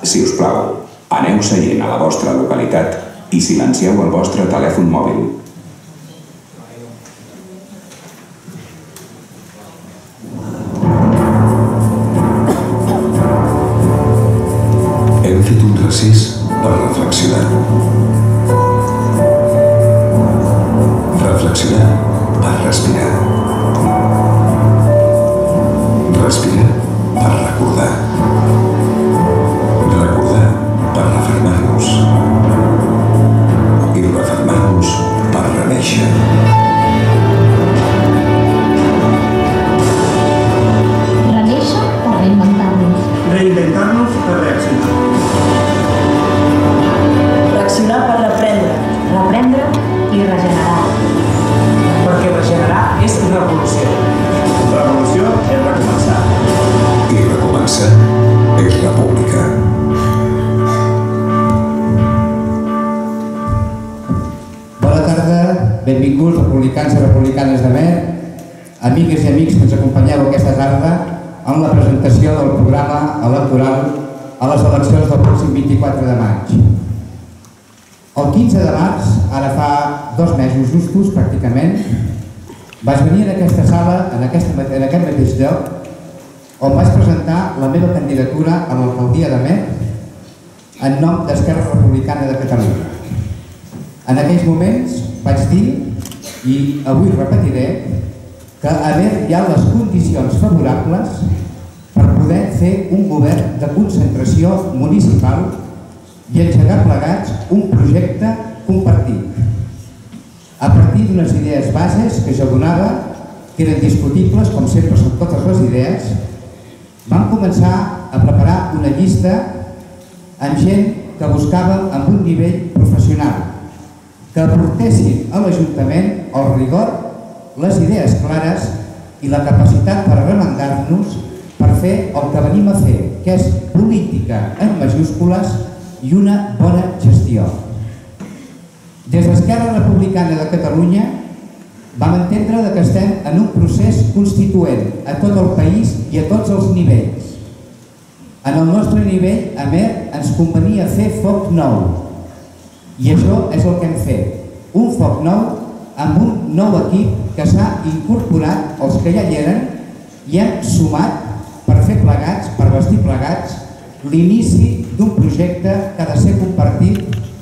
Si us plau, aneu seient a la vostra localitat i silencieu el vostre telèfon mòbil. Hem fet un recés per reflexionar. Reflexionar per respirar. Respirar per recordar. Recordar per refermar-nos. I refermar-nos per renéixer. Renéixer per reinventar-nos. Reinventar-nos per reaccionar. Reaccionar per reprendre. Reprendre i regenerar. Perquè regenerar és revolució. Revolució és recomençar. I recomençar és república. Bona tarda, benvinguts republicans i republicanes d'Amer, amigues i amics que ens acompanyeu aquesta tarda en la presentació del programa electoral a les eleccions del pròxim 24 de maig. El 15 de març, ara fa 2 mesos justos pràcticament, vaig venir en aquesta sala, en aquest mateix lloc, on vaig presentar la meva candidatura a l'alcaldia d'Amer en nom d'Esquerra Republicana de Catalunya. En aquells moments vaig dir, i avui repetiré, que a Amer hi ha les condicions favorables per poder fer un govern de concentració municipal i engegar plegats un projecte compartit. A partir d'unes idees bases que jo donava, que eren discutibles, com sempre són totes les idees, vam començar a preparar una llista amb gent que buscàvem amb un nivell professional, que aportessin a l'Ajuntament el rigor, les idees clares i la capacitat per arremangar-nos per fer el que venim a fer, que és política en majúscules i una bona gestió. Des d'Esquerra Republicana de Catalunya vam entendre que estem en un procés constituent a tot el país i a tots els nivells. En el nostre nivell, a Amer, ens convenia fer foc nou. I això és el que hem fet. Un foc nou amb un nou equip que s'ha incorporat els que ja hi eren i hem sumat per fer plegats, per vestir plegats, l'inici d'un projecte que ha de ser compartit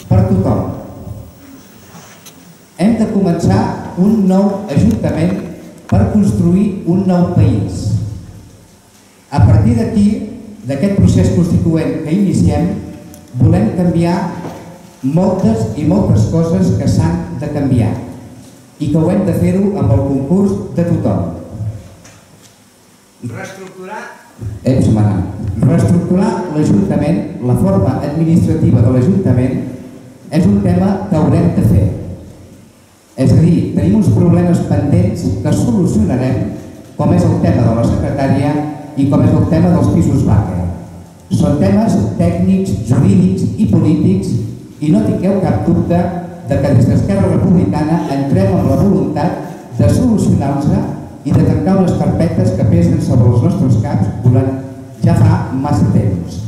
per tothom. Hem de començar un nou ajuntament per construir un nou país. A partir d'aquí, d'aquest procés constituent que iniciem, volem canviar moltes i moltes coses que s'han de canviar i que ho hem de fer-ho amb el concurs de tothom. Reestructurar l'Ajuntament, la forma administrativa de l'Ajuntament, és un tema que haurem de fer. És a dir, tenim uns problemes pendents que solucionarem, com és el tema de la secretària i com és el tema dels pisos vacre. Són temes tècnics, jurídics i polítics i no tingueu cap dubte que des d'Esquerra Republicana entrem amb la voluntat de solucionar-los i de tancar les carpetes que pesen sobre els nostres caps durant ja fa massa temps.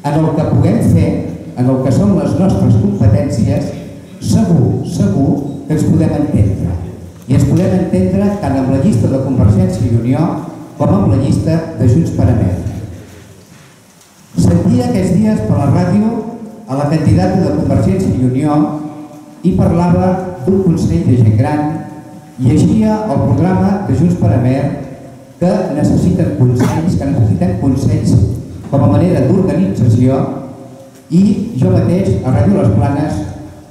En el que puguem fer, en el que són les nostres competències, segur que ens podem entendre. I ens podem entendre tant amb la llista de Convergència i Unió com amb la llista de Junts per Amer. Sentia aquests dies per la ràdio a la candidata de Convergència i Unió i parlava d'un consell de gent gran, llegia el programa de Junts per Amer que necessiten consells com a manera d'organització i jo mateix a Ràdio Les Planes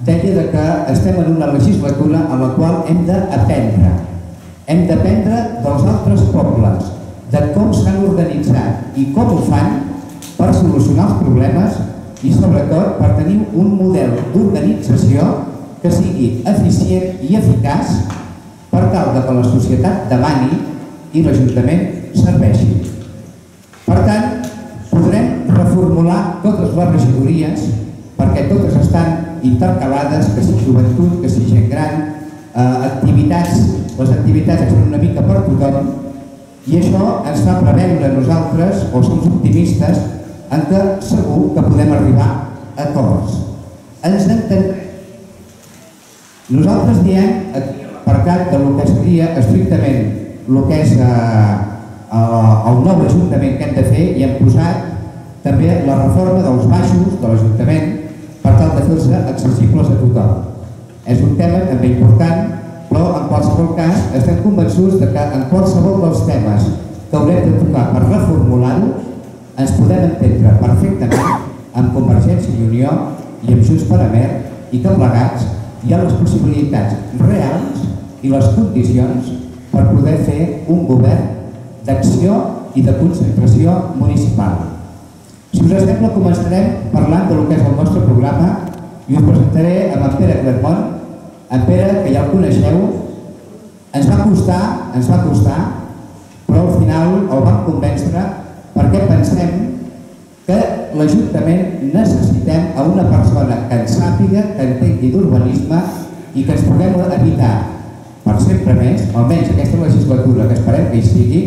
deia que estem en una legislatura en la qual hem d'aprendre. Hem d'aprendre dels altres pobles, de com s'han organitzat i com ho fan per solucionar els problemes i sobretot per tenir un model d'organització que sigui eficient i eficaç per tal que la societat demani i l'Ajuntament serveixi. Per tant, podrem reformular totes les regidories perquè totes estan intercalades, que si joventut, que si gent gran, activitats, les activitats són una mica per tothom i això ens fa preveure nosaltres, o som optimistes, en què segur que podem arribar a acords. Ens entenem. Nosaltres diem, aparcat del que seria estrictament el que és el nou ajuntament que hem de fer, i hem posat també la reforma dels baixos de l'Ajuntament per tal de fer-se accessibles a tothom. És un tema també important, però en qualsevol cas estem convençuts que en qualsevol dels temes que haurem de tocar per reformular-ho ens podem entendre perfectament amb Convergència i Unió i amb Junts per Amer, i que plegats hi ha les possibilitats reals i les condicions per poder fer un govern d'acció i de concentració municipal. Si us sembla, començarem parlant del que és el nostre programa i us presentaré amb en Pere Clermont. En Pere, que ja el coneixeu, ens va costar, però al final el vam convèncer perquè pensem que l'Ajuntament necessitem a una persona que en sàpiga, que entengui d'urbanisme i que ens puguem evitar per sempre més, almenys aquesta legislatura que esperem que hi sigui,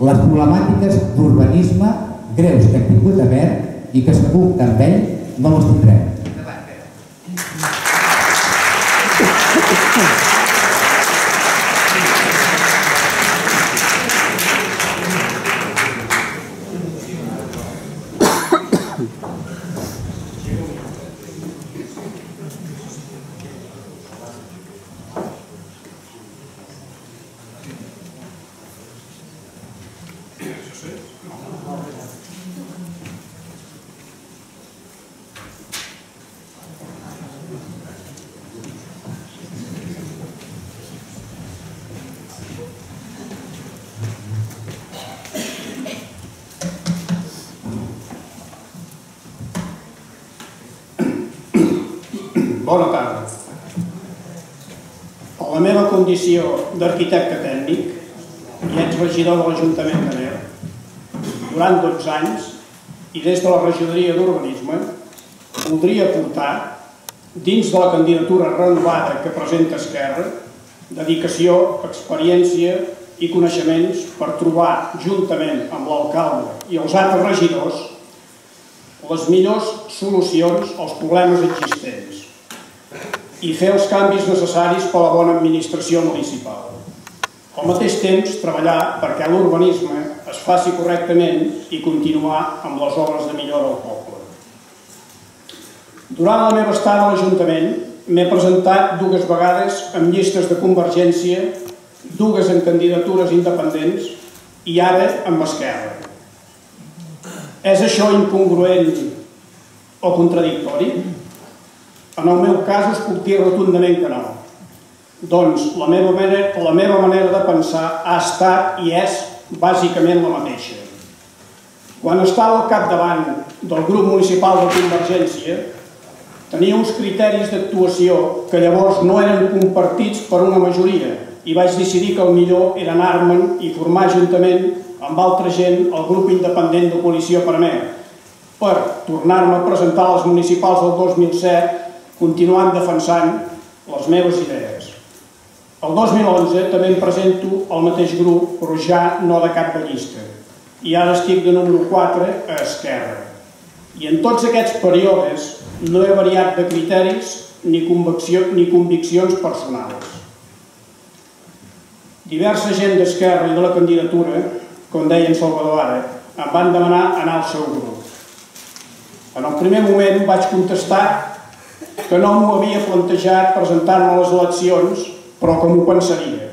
les problemàtiques d'urbanisme greus que hem tingut a Amer i que segur que amb ell no les tindrem. Bona tarda. En la meva condició d'arquitecte tècnic i ets regidor de l'Ajuntament d'Amer durant 12 anys i des de la regidoria d'urbanisme voldria aportar, dins de la candidatura renovada que presenta Esquerra, dedicació, experiència i coneixements per trobar, juntament amb l'alcalde i els altres regidors, les millors solucions als problemes existents i fer els canvis necessaris per a la bona administració municipal. Al mateix temps, treballar perquè l'urbanisme es faci correctament i continuar amb les obres de millora al poble. Durant la meva estada a l'Ajuntament m'he presentat 2 vegades amb llistes de Convergència, 2 en candidatures independents i ara amb Esquerra. És això incongruent o contradictori? En el meu cas us puc dir rotundament que no. Doncs la meva manera de pensar ha estat i és bàsicament la mateixa. Quan estava al capdavant del grup municipal de Convergència, tenia uns criteris d'actuació que llavors no eren compartits per una majoria i vaig decidir que el millor era anar-me'n i formar juntament amb altra gent el grup independent de Coalició per Amer per tornar-me a presentar a les municipals del 2007 continuant defensant les meves idees. El 2011 també em presento al mateix grup, però ja no de cap de llista. I ara estic de número 4 a Esquerra. I en tots aquests períodes no he variat de criteris ni conviccions personals. Diversa gent d'Esquerra i de la candidatura, com deia en Salvador ara, em van demanar anar al seu grup. En el primer moment vaig contestar que no m'ho havia plantejat presentar-me a les eleccions, però que m'ho pensaria.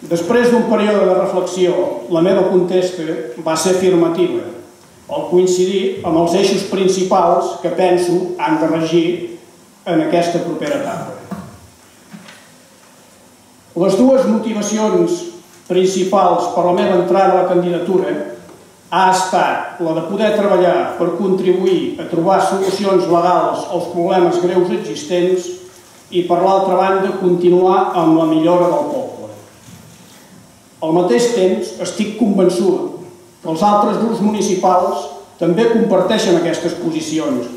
Després d'un període de reflexió, la meva contesta va ser afirmativa, al coincidir amb els eixos principals que penso han de regir en aquesta propera etapa. Les 2 motivacions principals per la meva entrada a la candidatura ha estat la de poder treballar per contribuir a trobar solucions legals als problemes greus existents i, per l'altra banda, continuar amb la millora del poble. Al mateix temps, estic convençut que els altres grups municipals també comparteixen aquestes posicions,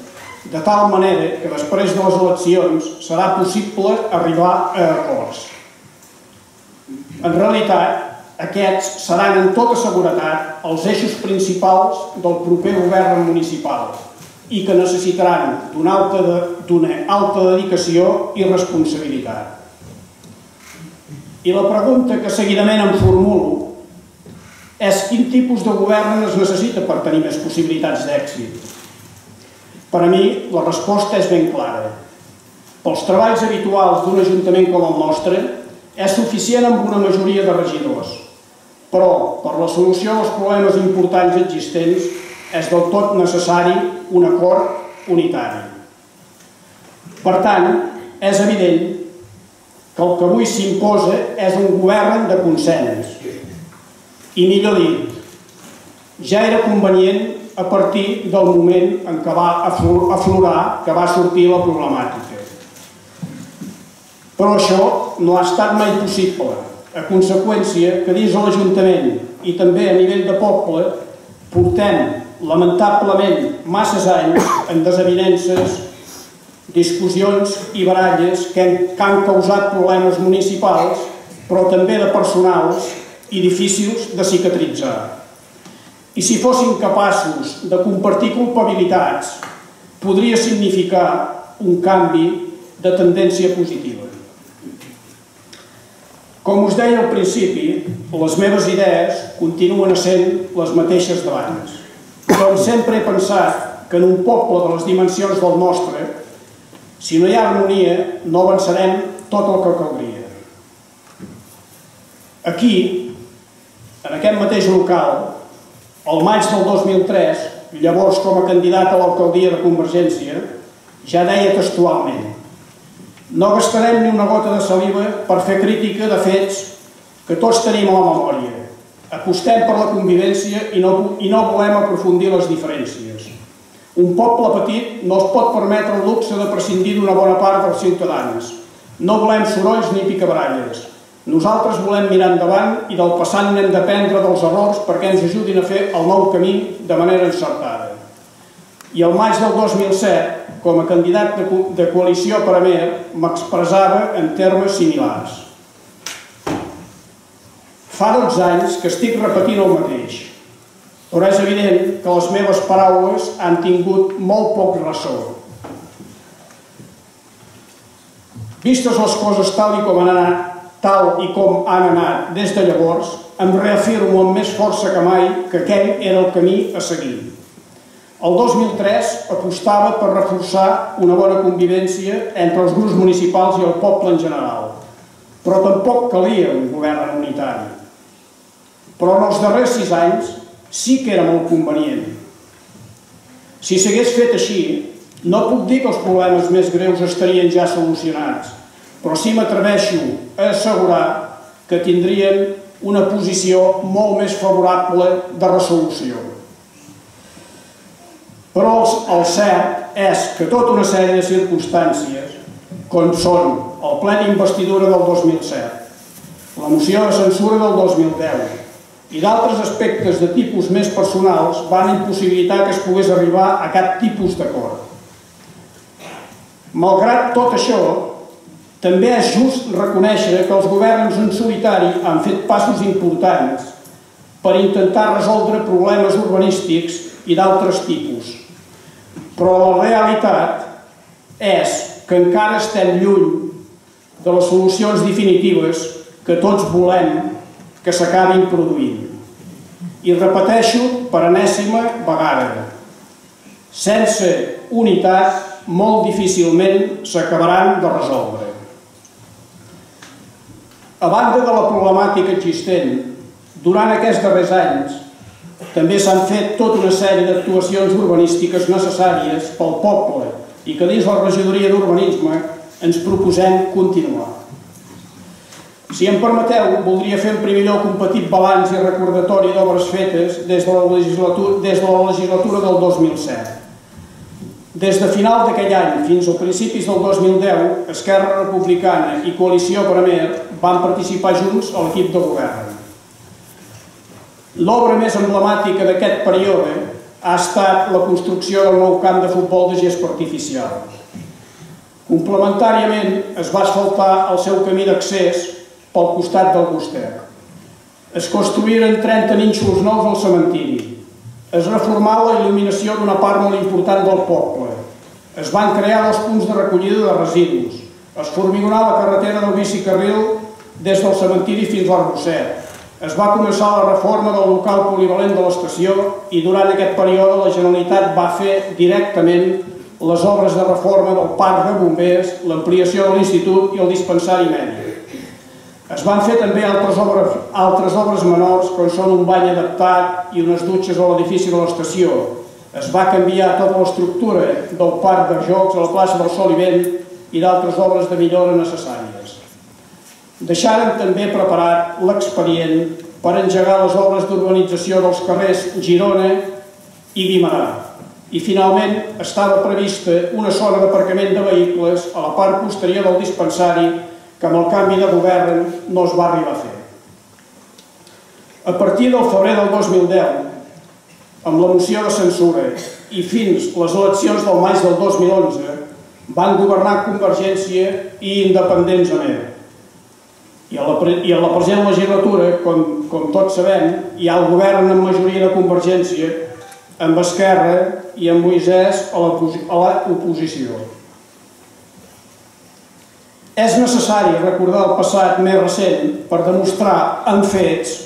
de tal manera que després de les eleccions serà possible arribar a acords. En realitat, Aquests seran en tota seguretat els eixos principals del proper govern municipal i que necessitaran d'una alta dedicació i responsabilitat. I la pregunta que seguidament em formulo és quin tipus de govern es necessita per tenir més possibilitats d'èxit. Per a mi, la resposta és ben clara. Pels treballs habituals d'un ajuntament com el nostre, és suficient amb una majoria de regidors, però per la solució dels problemes importants existents és del tot necessari un acord unitari. Per tant, és evident que el que avui s'imposa és un govern de consens. I millor dit, ja era convenient a partir del moment en què va aflorar, que va sortir la problemàtica. Però això no ha estat mai possible, a conseqüència que dins de l'Ajuntament i també a nivell de poble portem, lamentablement, masses anys en desavinences, discussions i baralles que han causat problemes municipals, però també de personals i difícils de cicatritzar. I si fossin capaços de compartir culpabilitats, podria significar un canvi de tendència positiva. Com us deia al principi, les meves idees continuen sent les mateixes d'abans. Com sempre he pensat que en un poble de les dimensions del nostre, si no hi ha harmonia, no avançarem tot el que caldria. Aquí, en aquest mateix local, al maig del 2003, llavors com a candidat a l'alcaldia de Convergència, ja deia textualment: no gastarem ni una gota de saliva per fer crítica de fets que tots tenim a la memòria. Apostem per la convivència i no volem aprofundir les diferències. Un poble petit no es pot permetre el luxe de prescindir d'una bona part dels ciutadans. No volem sorolls ni picabaralles. Nosaltres volem mirar endavant i del passat n'hem d'aprendre dels errors perquè ens ajudin a fer el nou camí de manera encertada. I el maig del 2007, com a candidat de coalició per Amer, m'expressava en termes similars. Fa 12 anys que estic repetint el mateix, però és evident que les meves paraules han tingut molt poc ressò. Vistes les coses tal i com han anat des de llavors, em reafirmo amb més força que mai que aquell era el camí a seguir. El 2003 apostava per reforçar una bona convivència entre els grups municipals i el poble en general, però tampoc calia un govern unitari. Però en els darrers 6 anys sí que era molt convenient. Si s'hagués fet així, no puc dir que els problemes més greus estarien ja solucionats, però sí m'atreveixo a assegurar que tindrien una posició molt més favorable de resolució. Però el cert és que tota una sèrie de circumstàncies, com són el ple d'investidura del 2007, la moció de censura del 2010 i d'altres aspectes de tipus més personals, van impossibilitar que es pogués arribar a cap tipus d'acord. Malgrat tot això, també és just reconèixer que els governs en solitari han fet passos importants per intentar resoldre problemes urbanístics i d'altres tipus. Però la realitat és que encara estem lluny de les solucions definitives que tots volem que s'acabin produint. I repeteixo per enèsima vegada, sense unitat molt difícilment s'acabaran de resoldre. A banda de la problemàtica existent, durant aquests darrers anys també s'han fet tota una sèrie d'actuacions urbanístiques necessàries pel poble i que dins la regidoria d'urbanisme ens proposem continuar. Si em permeteu, voldria fer en primer lloc un petit balanç i recordatori d'obres fetes des de la legislatura del 2007. Des de final d'aquell any fins als principis del 2010, Esquerra Republicana i Coalició per Amer van participar junts a l'equip de govern. L'obra més emblemàtica d'aquest període ha estat la construcció del nou camp de futbol de gespa artificial. Complementàriament es va asfaltar el seu camí d'accés pel costat del Gustec. Es construïren 30 nínxols nous al cementiri. Es reformà la il·luminació d'una part molt important del poble. Es van crear 2 punts de recollida de residus. Es formigonà la carretera del bicicarril des del cementiri fins al Rosset. Es va començar la reforma del local polivalent de l'estació i durant aquest període la Generalitat va fer directament les obres de reforma del parc de bombers, l'ampliació de l'institut i el dispensari mèdic. Es van fer també altres obres menors, com són un bany adaptat i unes dutxes a l'edifici de l'estació. Es va canviar tota l'estructura del parc de jocs a la plaça del Sol i Vent i d'altres obres de millora necessàries. Deixaren també preparat l'expedient per engegar les obres d'urbanització dels carrers Girona i Guimerà. I finalment estava prevista una zona d'aparcament de vehicles a la part posterior del dispensari que amb el canvi de govern no es va arribar a fer. A partir del febrer del 2010, amb la moció de censura i fins les eleccions del maig del 2011, van governar Convergència i independents a Amer. I en la present legislatura, com tots sabem, hi ha el govern amb majoria de Convergència, amb Esquerra i amb Moisès a l'oposició. És necessari recordar el passat més recent per demostrar amb fets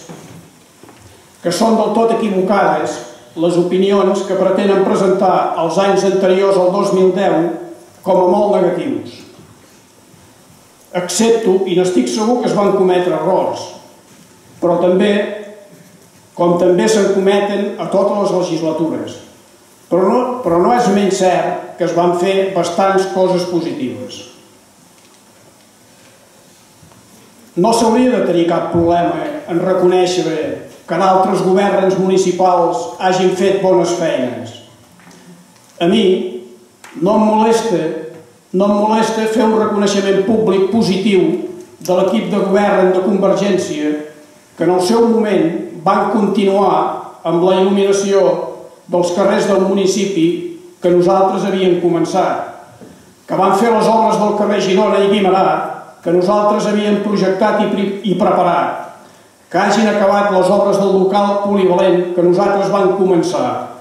que són del tot equivocades les opinions que pretenen presentar els anys anteriors al 2010 com a molt negatius. Accepto i n'estic segur que es van cometre errors, però també, com també se'n cometen a totes les legislatures. Però no és menys cert que es van fer bastants coses positives. No s'hauria de tenir cap problema en reconèixer que d'altres governs municipals hagin fet bones feines. A mi no em molesta fer un reconeixement públic positiu de l'equip de govern de Convergència que en el seu moment van continuar amb la il·luminació dels carrers del municipi que nosaltres havíem començat, que van fer les obres del carrer Girona i Guimerà que nosaltres havíem projectat i preparat, que hagin acabat les obres del local polivalent que nosaltres vam començar,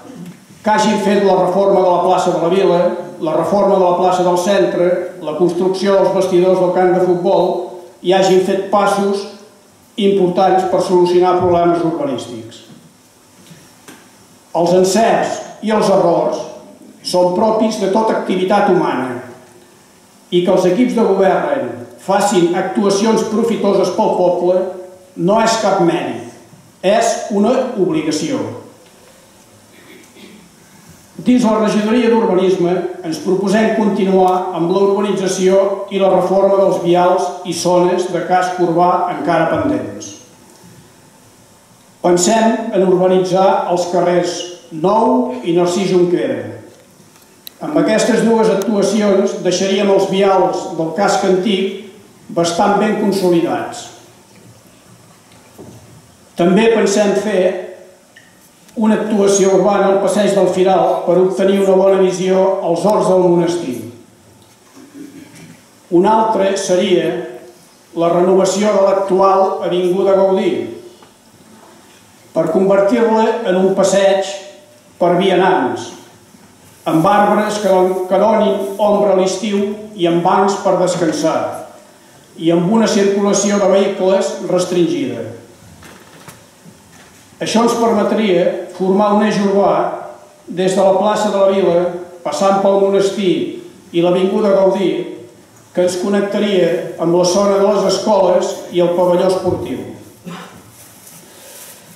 que hagin fet la reforma de la plaça de la Vila, la reforma de la plaça del centre, la construcció dels vestidors del camp de futbol i hagin fet passos importants per solucionar problemes urbanístics. Els encerts i els errors són propis de tota activitat humana i que els equips de govern facin actuacions profitoses pel poble no és cap mèrit, és una obligació. Dins la regidoria d'urbanisme ens proposem continuar amb la urbanització i la reforma dels vials i zones de casc urbà encara pendents. Pensem en urbanitzar els carrers Nou i Narcís Jonquera. Amb aquestes dues actuacions deixaríem els vials del casc antic bastant ben consolidats. També pensem fer una actuació urbana al passeig del Firal per obtenir una bona visió als horts del monestir. Un altre seria la renovació de l'actual Avinguda Gaudí per convertir-la en un passeig per vianants, amb arbres que donin ombra a l'estiu i amb bancs per descansar, i amb una circulació de vehicles restringida. Això ens permetria formar un eix urbà des de la plaça de la Vila, passant pel monestir i l'Avinguda Gaudí, que ens connectaria amb la zona de les escoles i el pavelló esportiu.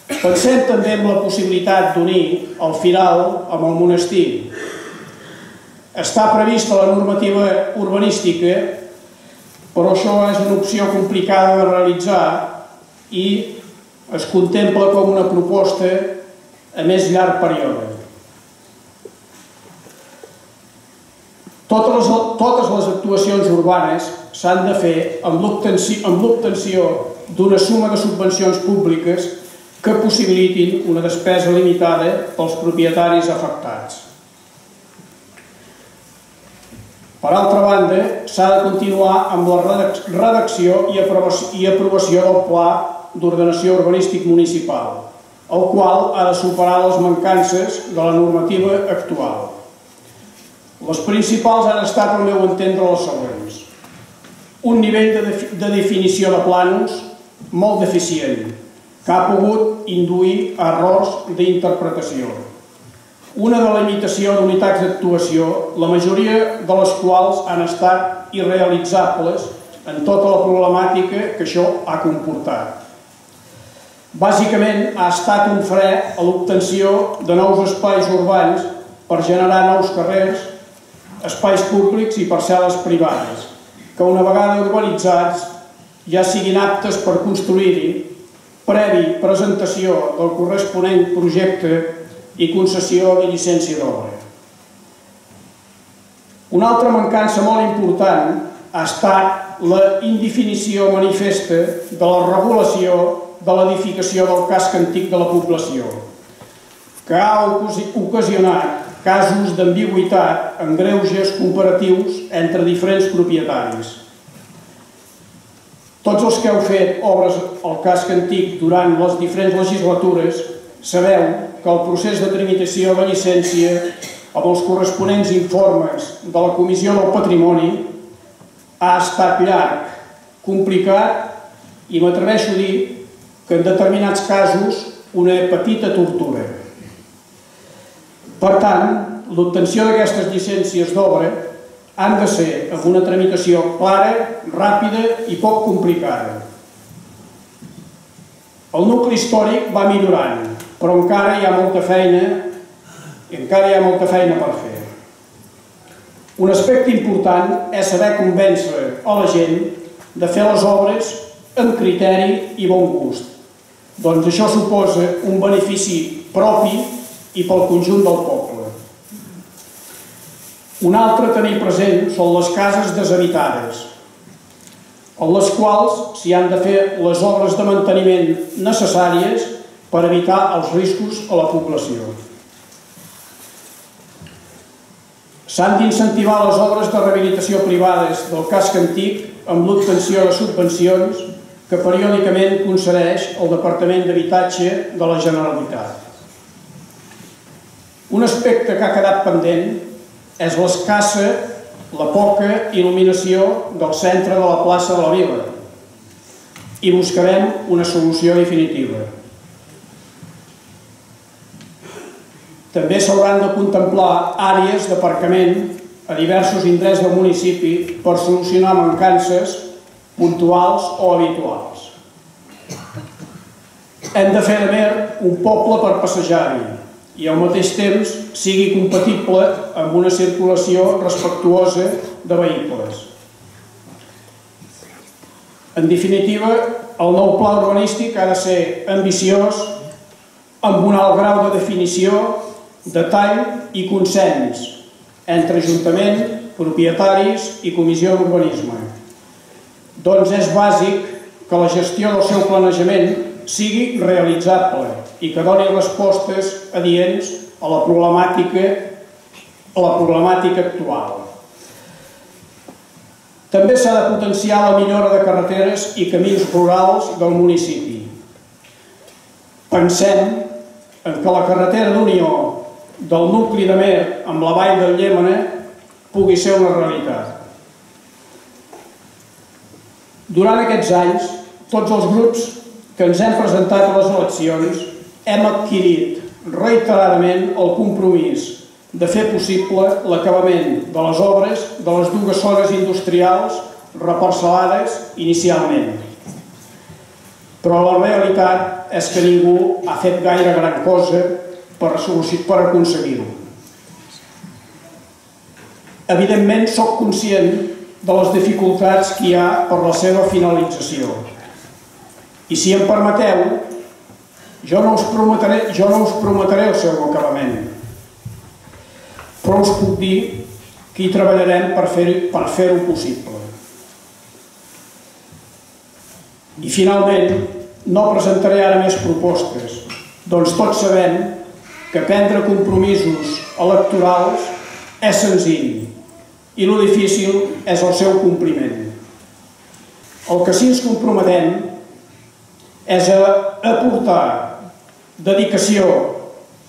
Pensem també en la possibilitat d'unir el Firal amb el monestir. Està prevista la normativa urbanística, però això és una opció complicada de realitzar i es contempla com una proposta a més llarg període. Totes les actuacions urbanes s'han de fer amb l'obtenció d'una suma de subvencions públiques que possibilitin una despesa limitada pels propietaris afectats. Per altra banda, s'ha de continuar amb la redacció i aprovació del Pla d'Ordenació Urbanístic Municipal, el qual ha de superar les mancances de la normativa actual. Les principals han estat, al meu entendre, les següents. Un nivell de definició de plànols molt deficient, que ha pogut induir a errors d'interpretació. Una delimitació d'unitats d'actuació, la majoria de les quals han estat irrealitzables en tota la problemàtica que això ha comportat. Bàsicament, ha estat un fre a l'obtenció de nous espais urbans per generar nous carrers, espais públics i parcel·les privades, que una vegada urbanitzats ja siguin aptes per construir-hi, previ presentació del corresponent projecte i concessió de llicència d'obra. Una altra mancança molt important ha estat la indefinició manifesta de la regulació de l'edificació del casc antic de la població, que ha ocasionat casos d'ambigüitat en greuges comparatius entre diferents propietaris. Tots els que heu fet obres al casc antic durant les diferents legislatures sabeu que el procés de tramitació de llicència amb els corresponents informes de la Comissió del Patrimoni ha estat llarg, complicat i m'atreveixo a dir que en determinats casos una petita tortura. Per tant, l'obtenció d'aquestes llicències d'obra han de ser amb una tramitació clara, ràpida i poc complicada. El nucli històric va millorant, però encara hi ha molta feina per fer. Un aspecte important és saber convèncer a la gent de fer les obres amb criteri i bon gust. Doncs això suposa un benefici propi i pel conjunt del poble. Un altre a tenir present són les cases deshabitades, en les quals s'hi han de fer les obres de manteniment necessàries per evitar els riscos a la població. S'han d'incentivar les obres de rehabilitació privades del casc antic amb l'obtenció de subvencions que periòdicament concedeix el Departament d'Habitatge de la Generalitat. Un aspecte que ha quedat pendent és l'escassa, la poca il·luminació del centre de la plaça de la Vila i buscarem una solució definitiva. També s'hauran de contemplar àrees d'aparcament a diversos indrets del municipi per solucionar mancances puntuals o habituals. Hem de fer de Mer un poble per passejar-hi i al mateix temps sigui compatible amb una circulació respectuosa de vehicles. En definitiva, el nou pla urbanístic ha de ser ambiciós, amb un alt grau de definició, detall i consens entre Ajuntament, propietaris i Comissió d'Urbanisme. Doncs és bàsic que la gestió del seu planejament sigui realitzable i que doni respostes adients a la problemàtica actual. També s'ha de potenciar la millora de carreteres i camins rurals del municipi. Pensem en que la carretera d'unió del nucli de Mer amb la vall del Llémena pugui ser una realitat. Durant aquests anys, tots els grups que ens hem presentat a les eleccions hem adquirit reiteradament el compromís de fer possible l'acabament de les obres de les dues zones industrials reparcel·lades inicialment. Però la realitat és que ningú ha fet gaire gran cosa per aconseguir-ho. Evidentment, soc conscient de les dificultats que hi ha per la seva finalització. I si em permeteu, jo no us prometré el seu acabament, però us puc dir que hi treballarem per fer-ho possible. I finalment, no presentaré ara més propostes, doncs tots sabem que prendre compromisos electorals és senzill i el difícil és el seu compliment. El que sí ens comprometem és aportar dedicació,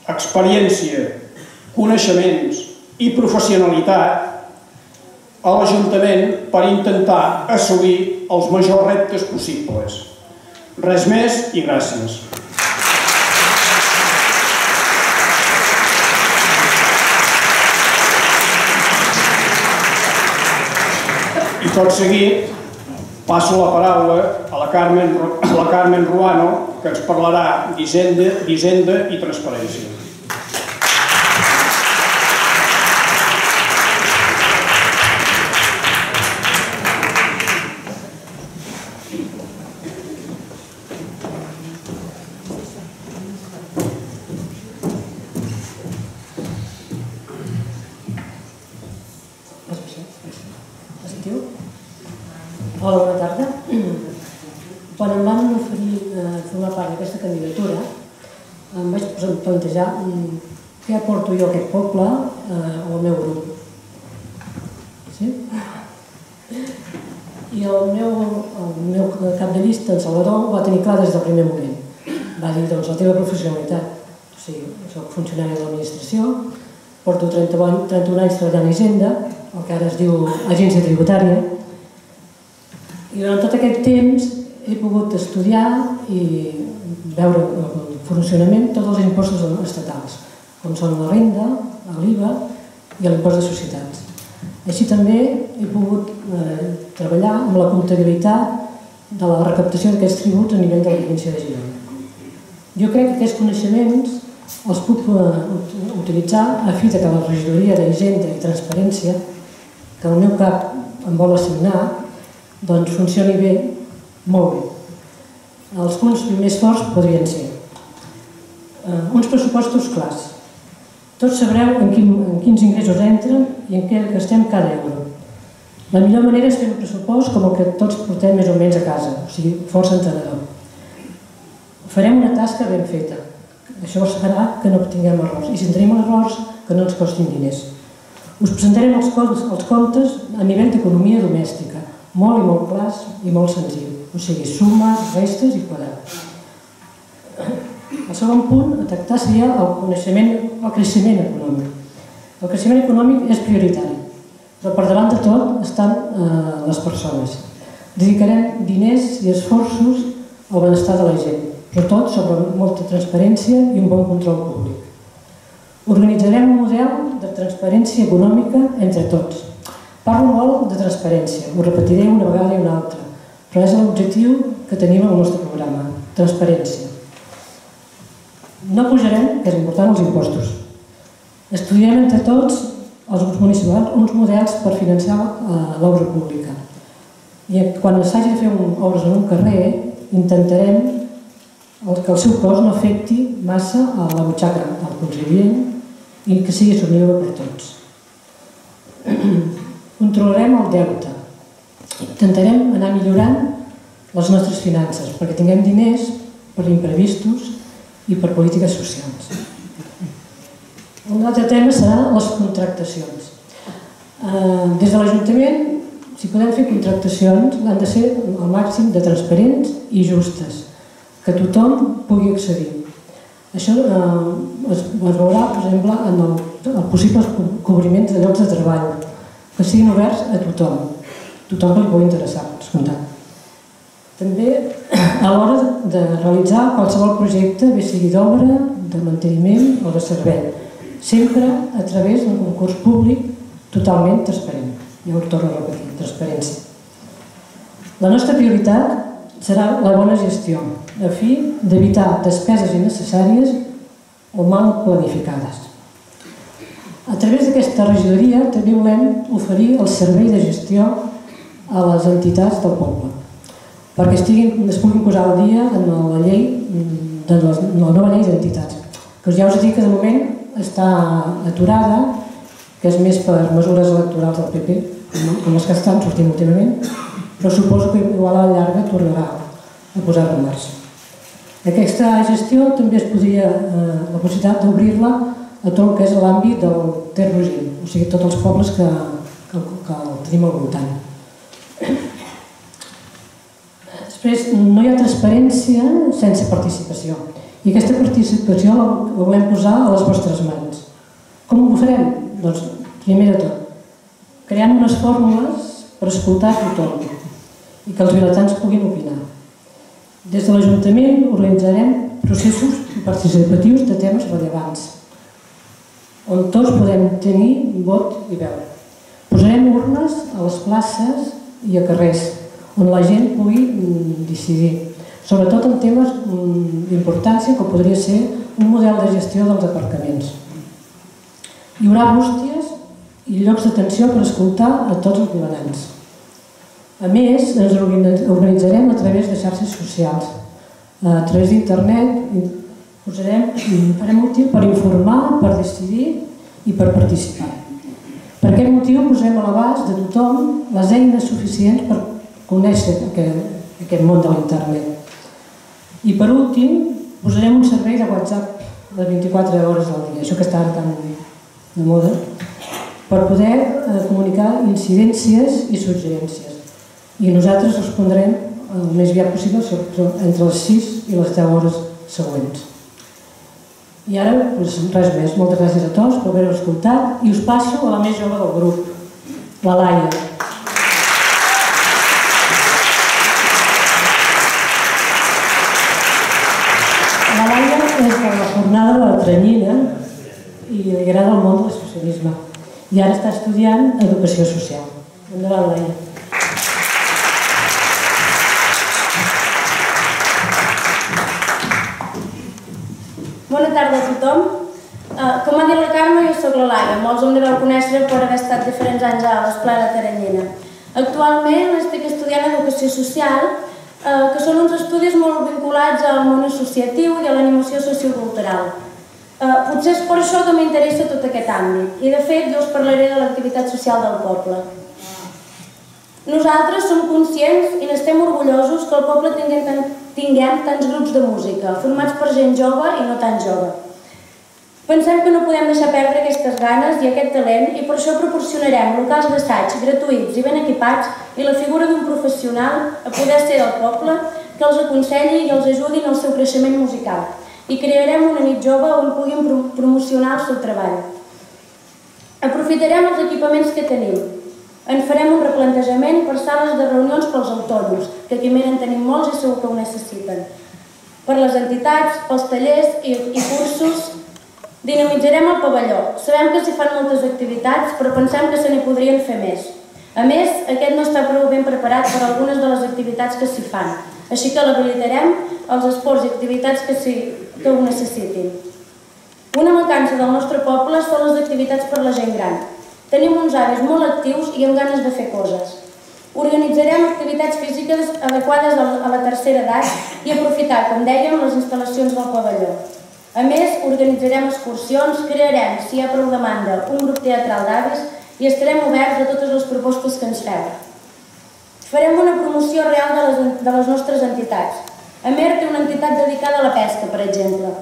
experiència, coneixements i professionalitat a l'Ajuntament per intentar assolir els majors reptes possibles. Res més i gràcies. I tot seguit passo la paraula a la Carmen Ruano, que ens parlarà d'Hisenda i transparència. Hola, bona tarda. Quan em van oferir formar part d'aquesta candidatura, em vaig plantejar què aporto jo a aquest poble o al meu grup. Sí? I el meu cap de llista, en Salvador, ho va tenir clar des del primer moment. Va dir, doncs, la teva professionalitat. O sigui, soc funcionari de l'administració, porto 31 anys treballant a Hisenda, el que ara es diu Agència Tributària, i durant tot aquest temps he pogut estudiar i veure el funcionament de tots els impostos estatals, com són la renda, l'IVA i l'impost de societats. Així també he pogut treballar amb la comptabilitat de la recaptació d'aquests tributs a nivell de la província de Girona. Jo crec que aquests coneixements els puc utilitzar a fi que la regidoria d'Hisenda i Transparència, que el meu cap em vol assignar, doncs funcioni bé, molt bé. Els punts més forts podrien ser uns pressupostos clars. Tots sabreu en quins ingressos entren i en què gastem cada euro. La millor manera és fer un pressupost com el que tots portem més o menys a casa, o sigui, força entenedor. Farem una tasca ben feta. Això farà que no tinguem errors. I si tenim errors, que no ens costin diners. Us presentarem els comptes a nivell d'economia domèstica, molt i molt clars i molt senzill, o sigui, sumes, restes i quadrats. El segon punt a tractar seria el creixement econòmic. El creixement econòmic és prioritari, però per davant de tot estan les persones. Dedicarem diners i esforços al benestar de la gent, però tot sobre molta transparència i un bon control públic. Organitzarem un model de transparència econòmica entre tots. Parlo molt de transparència, ho repetiré una vegada i una altra, però és l'objectiu que tenim al nostre programa, transparència. No pujarem, que és important, els impostos. Estudiarem entre tots, els grups municipals, uns models per financiar l'obra pública. I quan s'hagi de fer obres en un carrer, intentarem que el seu cost no afecti massa a la butxaca del contribuent i que sigui assumible per tots. Controlarem el deute. Intentarem anar millorant les nostres finances perquè tinguem diners per imprevistos i per polítiques socials. Un altre tema serà les contractacions. Des de l'Ajuntament, si podem fer contractacions, han de ser al màxim de transparents i justes, que tothom pugui accedir. Això es veurà, per exemple, en els possibles cobriments de llocs de treball, que siguin oberts a tothom que li pugui interessar, escoltar. També a l'hora de realitzar qualsevol projecte, bé sigui d'obra, de manteniment o de servei, sempre a través d'un concurs públic totalment transparent. Ja ho torno a repetir, transparència. La nostra prioritat serà la bona gestió, a fi d'evitar despeses innecessàries o mal planificades. A través d'aquesta regidoria també volem oferir el servei de gestió a les entitats del poble, perquè es puguin posar al dia en la nova llei d'entitats, que ja us dic que de moment està aturada, que és més per mesures electorals del PP, com les que estan sortint últimament, però suposo que igual a la llarga tornarà a posar-la en marxa. Aquesta gestió també es podria, la possibilitat d'obrir-la a tot el que és l'àmbit del Ter Rogent, o sigui, tots els pobles que el tenim al voltant. Després, no hi ha transparència sense participació. I aquesta participació la volem posar a les vostres mans. Com ho farem? Doncs, primer de tot, creant unes fórmules per escoltar tothom i que els vilatans puguin opinar. Des de l'Ajuntament organitzarem processos participatius de temes rellevants, on tots podem tenir vot i veu. Posarem urnes a les places i a carrers, on la gent pugui decidir, sobretot en temes d'importància com podria ser un model de gestió dels aparcaments. Hi haurà bústies i llocs d'atenció per escoltar a tots els vilatans. A més, ens organitzarem a través de xarxes socials, a través d'internet, farem útil per informar, per decidir i per participar. Per aquest motiu posem a l'abast de tothom les eines suficients per conèixer aquest món de l'internet. I per últim, posarem un servei de WhatsApp de 24 hores al dia, això que està tan de moda, per poder comunicar incidències i suggerències. I nosaltres respondrem el més aviat possible entre les 6 i les 10 hores següents. I ara, res més. Moltes gràcies a tots per haver-ho escoltat i us passo a la més jove del grup, la Laia. La Laia és de la fornada de la Tranyina i li agrada el món de l'associacionisme. I ara està estudiant Educació Social. Endavant, Laia. Bona tarda a tothom. Com ha dit la Carme, jo soc la Laia. Molts em deveu conèixer per haver estat diferents anys a l'Esplà de Teranyina. Actualment estic estudiant Educació Social, que són uns estudis molt vinculats al món associatiu i a l'animació sociocultural. Potser és per això que m'interessa tot aquest àmbit i, de fet, jo us parlaré de l'activitat social del poble. Nosaltres som conscients i n'estem orgullosos que al poble tinguem tants grups de música, formats per gent jove i no tan jove. Pensem que no podem deixar perdre aquestes ganes i aquest talent i per això proporcionarem locals d'assaig gratuïts i ben equipats i la figura d'un professional, a poder ser del poble, que els aconselli i els ajudi en el seu creixement musical. I crearem una nit jove on puguin promocionar el seu treball. Aprofitarem els equipaments que tenim. En farem un replantejament per sales de reunions pels autònoms, que aquí en tenim molts i segur que ho necessiten. Per les entitats, pels tallers i cursos, dinamitzarem el pavelló. Sabem que s'hi fan moltes activitats, però pensem que se n'hi podrien fer més. A més, aquest no està prou ben preparat per algunes de les activitats que s'hi fan, així que l'habilitarem als esports i activitats que ho necessitin. Una mancança del nostre poble són les activitats per la gent gran. Tenim uns avis molt actius i amb ganes de fer coses. Organitzarem activitats físiques adequades a la tercera edat i aprofitar, com dèiem, les instal·lacions del pavelló. A més, organitzarem excursions, crearem, si hi ha prou demanda, un grup teatral d'avis i estarem oberts a totes les propostes que ens feu. Farem una promoció real de les nostres entitats. Amer té una entitat dedicada a la pesca, per exemple.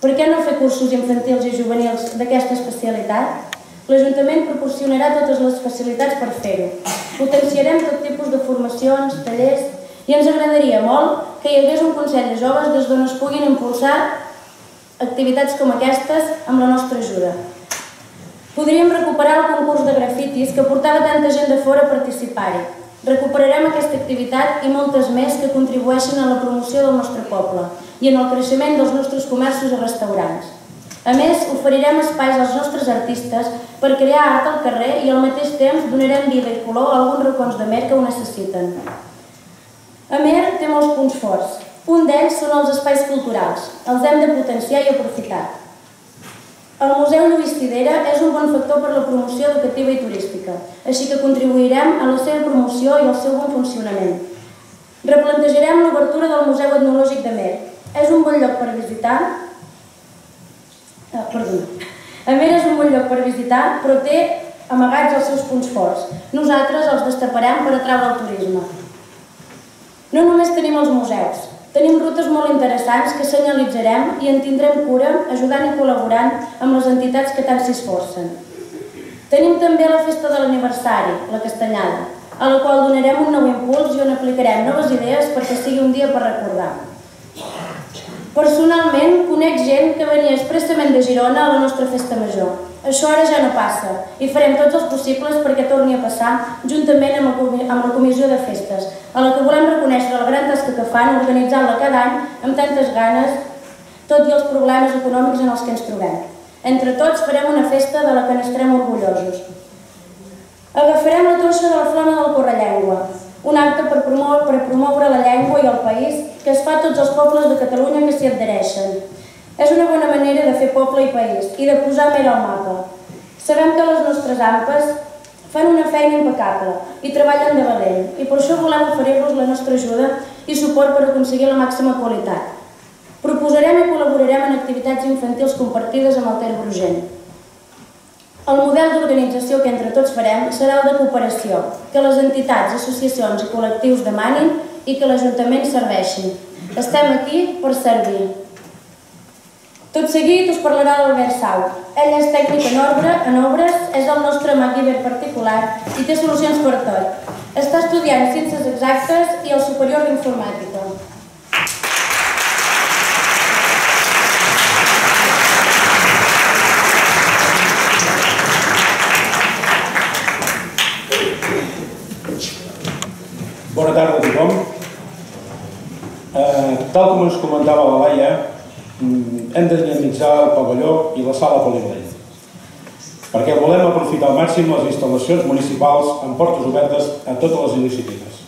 Per què no fer cursos infantils i juvenils d'aquesta especialitat? L'Ajuntament proporcionarà totes les facilitats per fer-ho. Potenciarem tot tipus de formacions, tallers, i ens agradaria molt que hi hagués un Consell de Joves des d'on es puguin impulsar activitats com aquestes amb la nostra ajuda. Podríem recuperar el concurs de grafitis que portava tanta gent de fora a participar-hi. Recuperarem aquesta activitat i moltes més que contribueixen a la promoció del nostre poble i en el creixement dels nostres comerços i restaurants. A més, oferirem espais als nostres artistes per crear art al carrer i al mateix temps donarem vida i color a alguns racons d'Amer que ho necessiten. Amer té molts punts forts. Un d'ells són els espais culturals. Els hem de potenciar i aprofitar. El Museu Lluís Sidera és un bon factor per la promoció educativa i turística, així que contribuirem a la seva promoció i al seu bon funcionament. Replantejarem l'obertura del Museu Etnològic d'Amer. És un bon lloc per visitar. Amer és un bon lloc per visitar, però té amagats els seus punts forts. Nosaltres els destaparem per atraure el turisme. No només tenim els museus. Tenim rutes molt interessants que senyalitzarem i en tindrem cura ajudant i col·laborant amb les entitats que tant s'hi esforcen. Tenim també la festa de l'aniversari, la Castanyada. a la qual donarem un nou impuls i on aplicarem noves idees perquè sigui un dia per recordar. Personalment, conec gent que venia expressament de Girona a la nostra festa major. Això ara ja no passa i farem tots els possibles perquè torni a passar juntament amb la Comissió de Festes, a la que volem reconèixer la gran tasca que fan organitzant-la cada any amb tantes ganes, tot i els problemes econòmics en els que ens trobem. Entre tots farem una festa de la que n'estarem orgullosos. Agafarem la toixa de la flama del Correllengua, un acte per promoure la llengua i el país que es fa a tots els pobles de Catalunya que s'hi adhereixen. És una bona manera de fer poble i país i de posar Mer al mapa. Sabem que les nostres AMPAs fan una feina impecable i treballen de valent i per això volem oferir-los la nostra ajuda i suport per aconseguir la màxima qualitat. Proposarem i col·laborarem en activitats infantils compartides amb el Ter Brugent. El model d'organització que entre tots farem serà el de cooperació, que les entitats, associacions i col·lectius demanin i que l'Ajuntament serveixi. Estem aquí per servir. Tot seguit us parlarà l'Albert Sau. Ell és tècnic en obres, és el nostre MacGyver particular i té solucions per tot. Està estudiant Ciències Exactes i el Superior d'Informàtica. Bona tarda a tothom. Tal com ens comentava la Laia, hem de dinamitzar el pavelló i la sala polivalent, perquè volem aprofitar al màxim les instal·lacions municipals amb portes obertes a totes les iniciatives.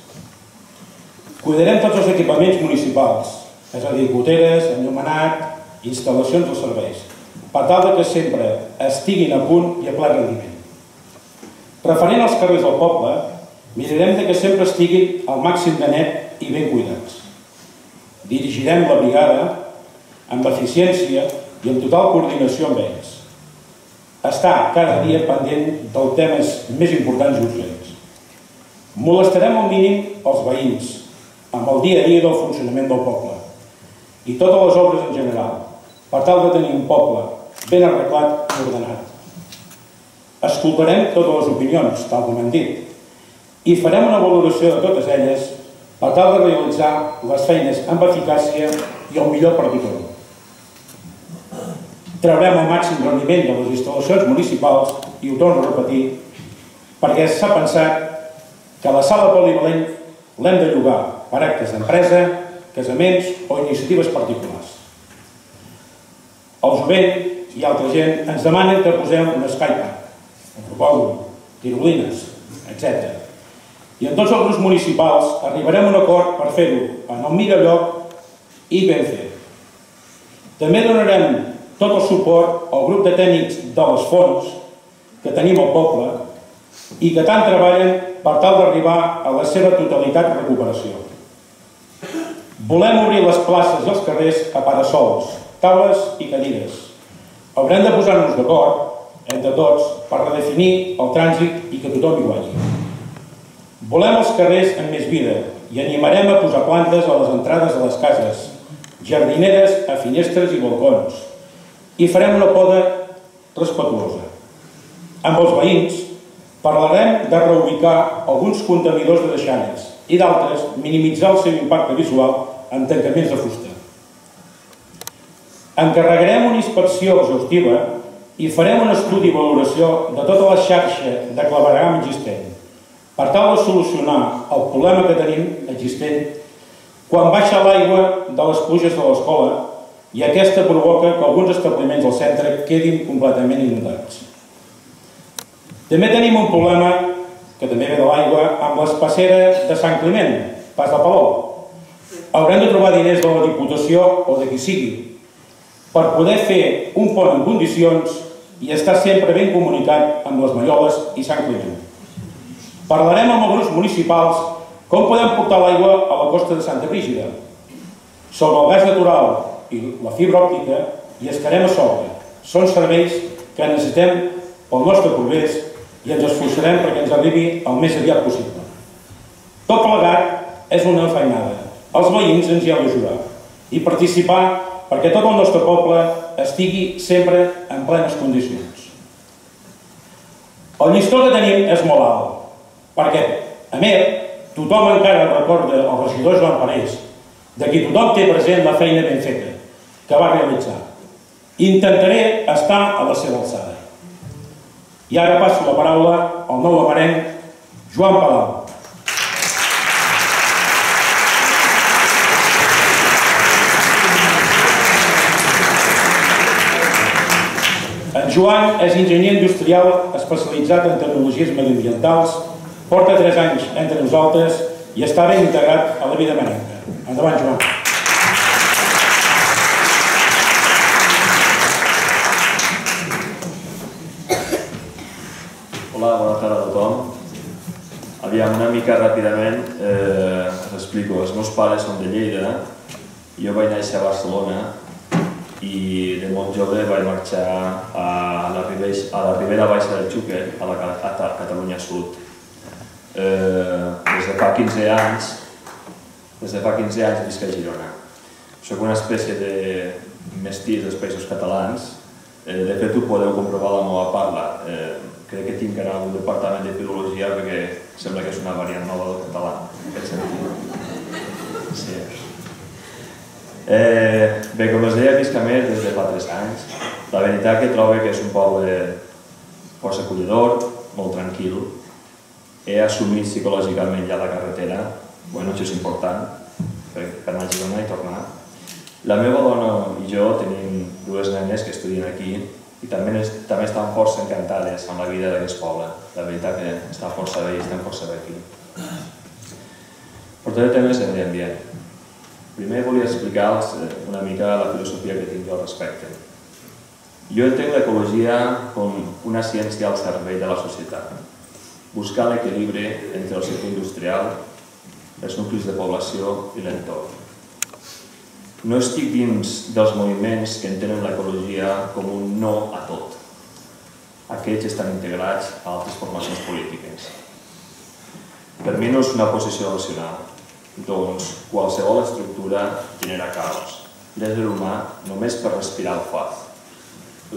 Cuidarem tots els equipaments municipals, és a dir, goteres, enllumenat, instal·lacions o serveis, per tal que sempre estiguin a punt i a ple rendiment. Referent als carrers del poble, mirarem que sempre estiguin al màxim de net i ben cuidats. Dirigirem la brigada amb eficiència i amb total coordinació amb ells. Estar cada dia pendent dels temes més importants i urgents. Molestarem al mínim els veïns amb el dia a dia del funcionament del poble i totes les obres en general, per tal de tenir un poble ben arreglat i ordenat. Escoltarem totes les opinions, tal com hem dit, i farem una valoració de totes elles per tal de realitzar les feines amb eficàcia i el millor per a tothom. Traurem el màxim rendiment de les instal·lacions municipals i ho torno a repetir perquè s'ha pensat que la sala polivalent l'hem de llogar per actes d'empresa, casaments o iniciatives particulars. El jovent i altra gent ens demanen que posem un skatepark, un propòsum, tirolines, etc. I en tots els grups municipals arribarem a un acord per fer-ho en el millor lloc i ben fet. També donarem tot el suport al grup de tècnics de les fonts que tenim al poble i que tant treballen per tal d'arribar a la seva totalitat de recuperació. Volem obrir les places i els carrers a parasols, taules i cadires. Haurem de posar-nos d'acord entre tots per redefinir el trànsit i que tothom hi guanyi. Volem els carrers amb més vida i animarem a posar plantes a les entrades de les cases, jardineres a finestres i balcons, i farem una poda respetuosa. Amb els veïns parlarem de reubicar alguns contenidors de deixalles i d'altres minimitzar el seu impacte visual en tancaments de fusta. Encarregarem una inspecció exhaustiva i farem un estudi i valoració de tota la xarxa de clavegueram existent per tal de solucionar el problema que tenim existent quan baixa l'aigua de les pluges de l'escola i aquesta provoca que alguns establiments del centre quedin completament inundats. També tenim un problema, que també ve de l'aigua, amb l'espassera de Sant Climent, pas de Palou. Haurem de trobar diners de la Diputació o de qui sigui per poder fer un pont en condicions i estar sempre ben comunicat amb les Malloles i Sant Climent. Parlarem amb els grups municipals com podem portar l'aigua a la costa de Santa Brígida. Sobre el gas natural i la fibra òptica hi estarem a sobre. Són serveis que necessitem pel nostre progrés i ens esforçarem perquè ens arribi el més aviat possible. Tot plegat és una feinada. Els veïns ens hi heu d'ajudar i participar perquè tot el nostre poble estigui sempre en plenes condicions. El llistó que tenim és molt alt. Per què? A més, tothom encara recorda el regidor Joan Parés, de qui tothom té present la feina ben feta que va realitzar. Intentaré estar a la seva alçada. I ara passo la paraula al nou amarenc, Joan Palau. En Joan és enginyer industrial especialitzat en tecnologies mediambientals, porta 3 anys entre nosaltres i està ben integrat a la vida amarenca. Endavant, Joan. Hola, bona tarda a tothom. Aviam, una mica ràpidament us explico. Els meus pares són de Lleida, jo vaig néixer a Barcelona i de molt jove vaig marxar a la Ribera Baixa del Xúquer, a la Catalunya Sud. Des de fa 15 anys visc a Girona. Soc una espècie de mestís dels Països Catalans. De fet, ho podeu comprovar la meva parla. Crec que tinc en algun departament de filologia perquè sembla que és una variant nova del català, en aquest sentit. Sí. Bé, com us deia, visc a Amer des de fa 3 anys. La veritat que trobo que és un poble força acollidor, molt tranquil. He assumit psicològicament ja la carretera, bueno, això és important, per anar a Girona i tornar. La meva dona i jo tenim 2 nenes que estudien aquí i també estan força encantades amb la vida d'aquest poble. La veritat que està força bé i estem força bé aquí. Portaré temes de medi ambient. Primer volia explicar-vos una mica la filosofia que tinc jo al respecte. Jo entenc l'ecologia com una ciència al servei de la societat. Buscar l'equilibri entre el sector industrial, els nuclis de població i l'entorn. No estic dins dels moviments que entenen l'ecologia com un no a tot. Aquests estan integrats a altres formacions polítiques. Per mi no és una posició racional, doncs qualsevol estructura genera caos. L'ésser humà només per respirar el fa.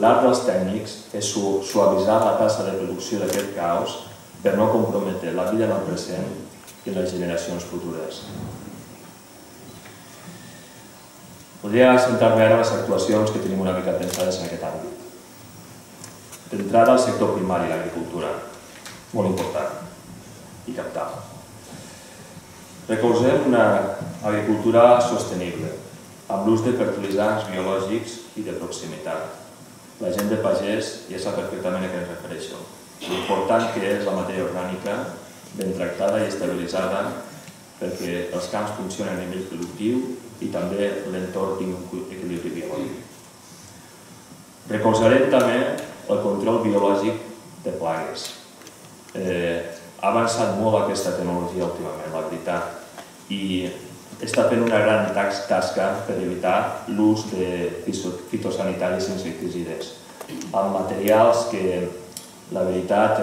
L'art dels tècnics és suavitzar la tassa de producció d'aquest caos per no comprometre la vida en el present i les generacions futures. Podria centrar-me ara en les actuacions que tenim una mica pensades en aquest àmbit. D'entrada al sector primari, l'agricultura, molt important i cabdal. Recolzem una agricultura sostenible, amb l'ús de fertilitzants biològics i de proximitat. La gent de pagès ja sap perfectament a què ens refereixo. L'important que és la matèria orgànica, ben tractada i estabilitzada, perquè els camps funcionen a nivell productiu i també l'entorn tingui un equilibri biològic. Recolzarem també el control biològic de plagues. Ha avançat molt aquesta tecnologia últimament, la veritat, i està fent una gran tasca per evitar l'ús de fitosanitaris i insecticides, amb materials que, la veritat,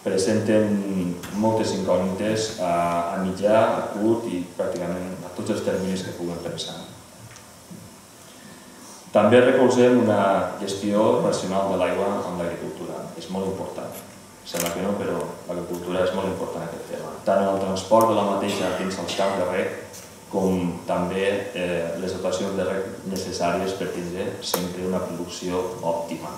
presenten moltes incògnites a mitjà, a curt i pràcticament a tots els terminis que puguem pensar. També recolzem una gestió racional de l'aigua amb l'agricultura. És molt important. Sembla que no, però l'agricultura és molt important en aquest tema. Tant en el transport de la mateixa dins els camps de reg, com també les dotacions de reg necessàries per tindre sempre una producció òptima.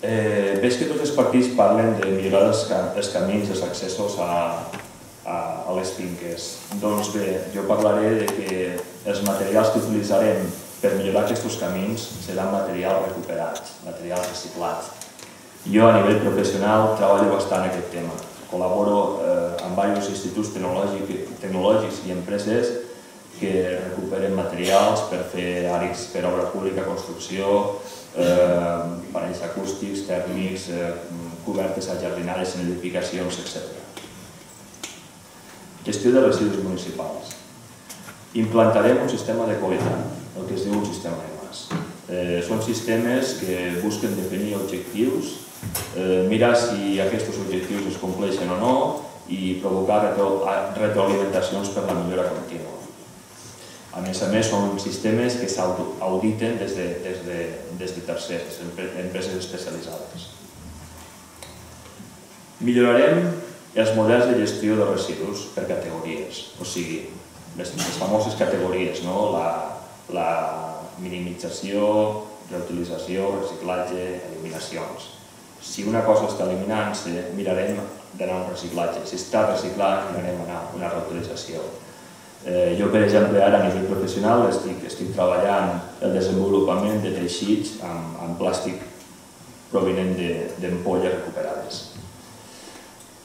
Veig que tots els partits parlen de millorar els camins, els accessos a les finques. Doncs bé, jo parlaré de que els materials que utilitzarem per millorar aquests camins seran materials recuperats, materials reciclats. Jo a nivell professional treballo bastant en aquest tema. Col·laboro amb diversos instituts tecnològics i empreses que recuperen materials per fer àrees per obra pública, construcció, panells acústics, tèrmics, cobertes ajardinades en edificacions, etc. Gestió de residus municipals. Implantarem un sistema de qualitat, el que es diu un sistema EMAS. Són sistemes que busquen definir objectius, mirar si aquests objectius es compleixen o no i provocar retroalimentacions per la millora contínua. A més, són sistemes que s'auditen des de tercers, empreses especialitzades. Millorarem els models de gestió de residus per categories, o sigui, les famoses categories, la minimització, reutilització, reciclatge, eliminacions. Si una cosa està eliminant-se, mirarem d'anar a un reciclatge. Si està reciclant, mirarem a una reutilització. Jo, per exemple, ara a nivell professional estic treballant el desenvolupament de teixits amb plàstic provinent d'ampolles recuperades.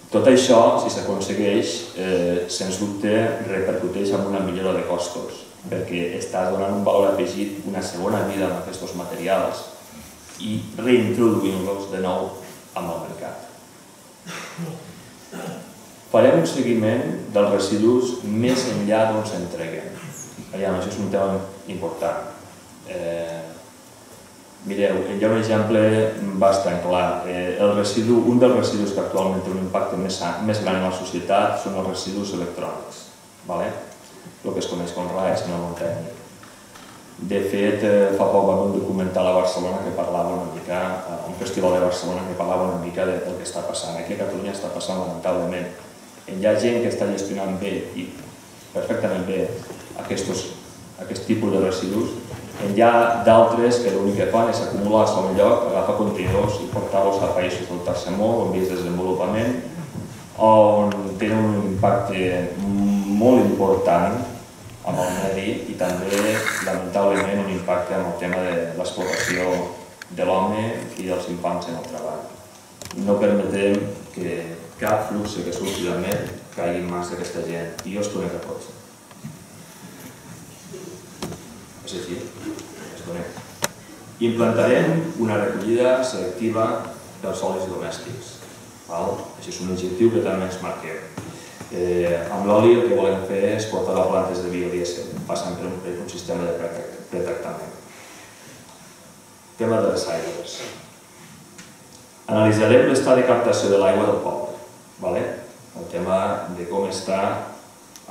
Tot això, si s'aconsegueix, sens dubte repercuteix en una millora de costos, perquè estàs donant un valor afegit, una segona vida a aquests materials i reintroduint-los de nou amb el mercat. Farem un seguiment dels residus més enllà d'on s'entreguen. Això és un tema important. Mireu, hi ha un exemple bastant clar. Un dels residus que actualment té un impacte més gran en la societat són els residus electrònics, el que es coneix com RAEs en el món tècnic. De fet, fa poc va haver un documental a Barcelona que parlava una mica, un festival de Barcelona que parlava una mica del que està passant. Aquí a Catalunya està passant lamentablement. Hi ha gent que està gestionant bé i perfectament bé aquest tipus de residus. Hi ha d'altres que l'únic que fan és acumular-se a un lloc, agafar contenidors i portar-los a països del tercer món o en vies de desenvolupament, on tenen un impacte molt important amb el medi i també, lamentablement, un impacte amb el tema de l'explotació de l'home i dels infants en el treball. No permetem que cap flux que surti del med caigui en mans d'aquesta gent, i jo els conec a tots. És així, els conec. Implantarem una recollida selectiva dels olis domèstics. Això és un objectiu que també ens marquem. Amb l'oli el que volem fer és portar a plantes de biodièsel, passant per un sistema de pretractament. Tema de les aigües. Analitzarem l'estat de captació de l'aigua del poble. El tema de com està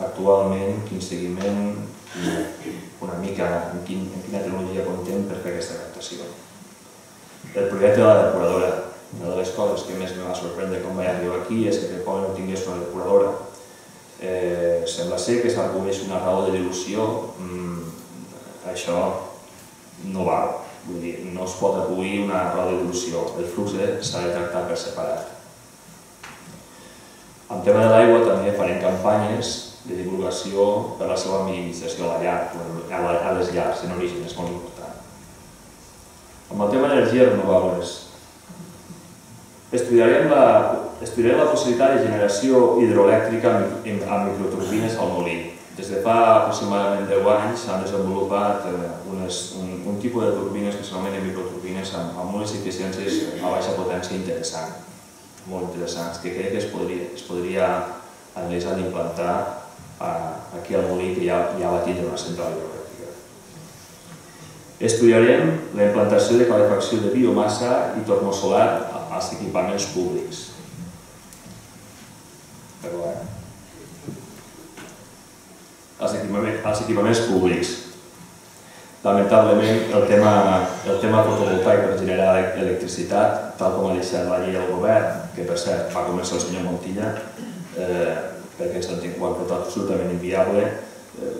actualment, quin seguiment, una mica en quina tecnologia contem per fer aquesta captació. El projecte de la depuradora. Una de les coses que més em va sorprendre quan vaig arribar aquí és que el poble no tingués una depuradora. Sembla ser que s'argueix una raó de dilució. Això no val. Vull dir, no es pot atribuir una raó de dilució. El flux s'ha de tractar per separat. En tema de l'aigua també farem campanyes de divulgació per la seva minimització a la llar, a les llars, en origen, és molt important. Amb el tema d'energies renovables, estudiarem la possibilitat de generació hidroelèctrica amb microturbines al molí. Des de fa aproximadament 10 anys s'han desenvolupat un tipus de turbines que s'anomenen microturbines amb unes eficiències a baixa potència interessants, molt interessants, que crec que es podria analitzar d'implantar aquí al molí que ja ha batit una central hidroelèctrica. Estudiarem la implantació de calefacció de biomassa i termosolar als equipaments públics. Als equipaments públics. Lamentablement, el tema fotovoltaic per generar electricitat, tal com ha deixat la llei del govern, que per cert va començar el senyor Montilla, perquè ens ho han fet absolutament inviable,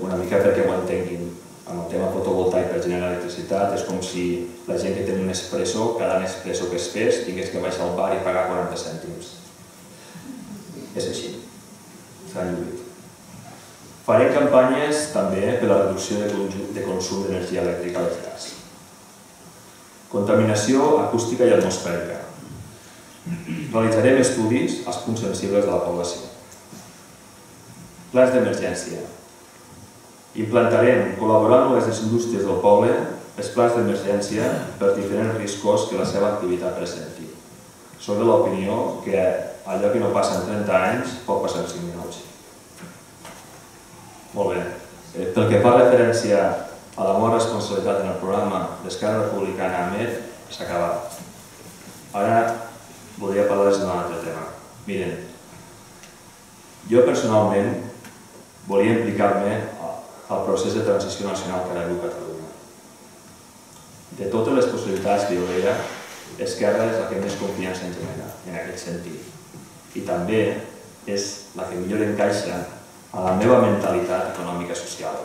una mica perquè ho entenguin. Amb el tema fotovoltaic per generar electricitat és com si la gent que té un espresso, cada espresso que es fes, tingués que baixar al bar i pagar 40 cèntims. És així. S'ha lluït. Farem campanyes també per la reducció de consum d'energia elèctrica a les llars. Contaminació acústica i atmosfèrica. Realitzarem estudis als punts sensibles de la població. Plans d'emergència. Implantarem, col·laborant amb les indústries del poble, els plans d'emergència per diferents riscos que la seva activitat presenti. Soc de l'opinió que allò que no passa en 30 anys pot passar en 5 minuts. Molt bé. Pel que fa referència a la meva responsabilitat en el programa d'Esquerra Republicana AMET, s'ha acabat. Ara voldria parlar-vos d'un altre tema. Miren, jo personalment volia implicar-me al procés de transició nacional que ara viu Catalunya. De totes les possibilitats que jo veia, Esquerra és la que més confiança en genera, en aquest sentit. i també és la que millor encaixa a la meva mentalitat econòmica i social.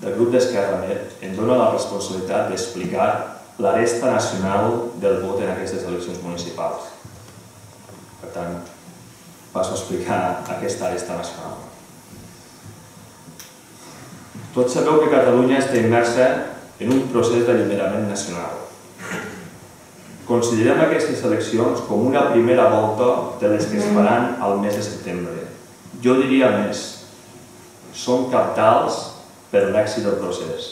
Del grup d'Esquerra Amer em dóna la responsabilitat d'explicar l'aresta nacional del vot en aquestes eleccions municipals. Per tant, passo a explicar aquesta aresta nacional. Tots sabeu que Catalunya està immersa en un procés d'alliberament nacional. Considerem aquestes eleccions com una primera volta de les que es faran al mes de setembre. Jo diria més, són cabdals per l'èxit del procés.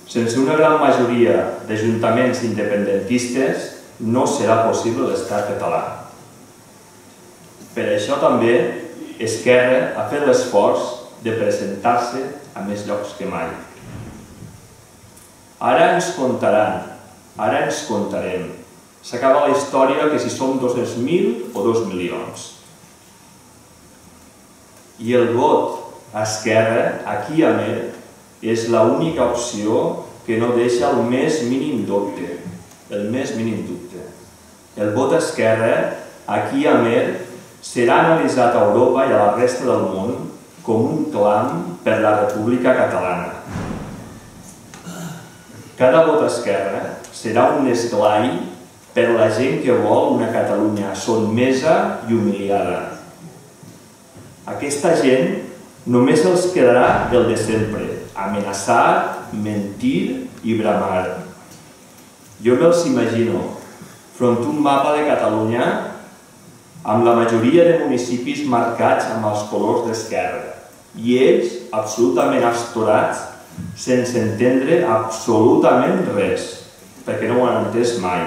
Sense una gran majoria d'ajuntaments independentistes no serà possible l'estat català. Per això també Esquerra ha fet l'esforç de presentar-se a més llocs que mai. Ara ens contaran, ara ens contarem. S'acaba la història que si som 200.000 o 2 milions. I el vot a Esquerra, aquí a Amer, és l'única opció que no deixa el més mínim dubte. El més mínim dubte. El vot a Esquerra, aquí a Amer, serà analitzat a Europa i a la resta del món com un clam per la República Catalana. Cada vot a Esquerra serà un esglai per la gent que vol una Catalunya sotmesa i humiliada. Aquesta gent només els quedarà del de sempre, amenaçar, mentir i bramar. Jo me'ls imagino front a un mapa de Catalunya amb la majoria de municipis marcats amb els colors d'Esquerra i ells absolutament astorats sense entendre absolutament res, perquè no ho han entès mai.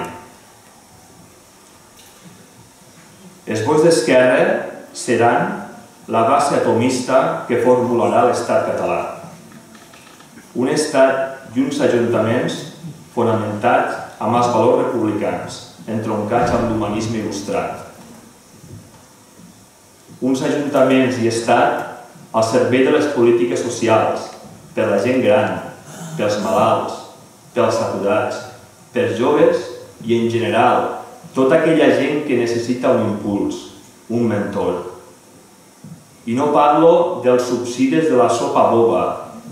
Els vots d'Esquerra seran la base atomista que formularà l'estat català. Un estat i uns ajuntaments fonamentats amb els valors republicans, entroncats amb l'humanisme il·lustrat. Uns ajuntaments i estat al servei de les polítiques socials, per la gent gran, pels malalts, pels aturats, pels joves i, en general, tota aquella gent que necessita un impuls, un mentor. I no parlo dels subsidis de la sopa boba,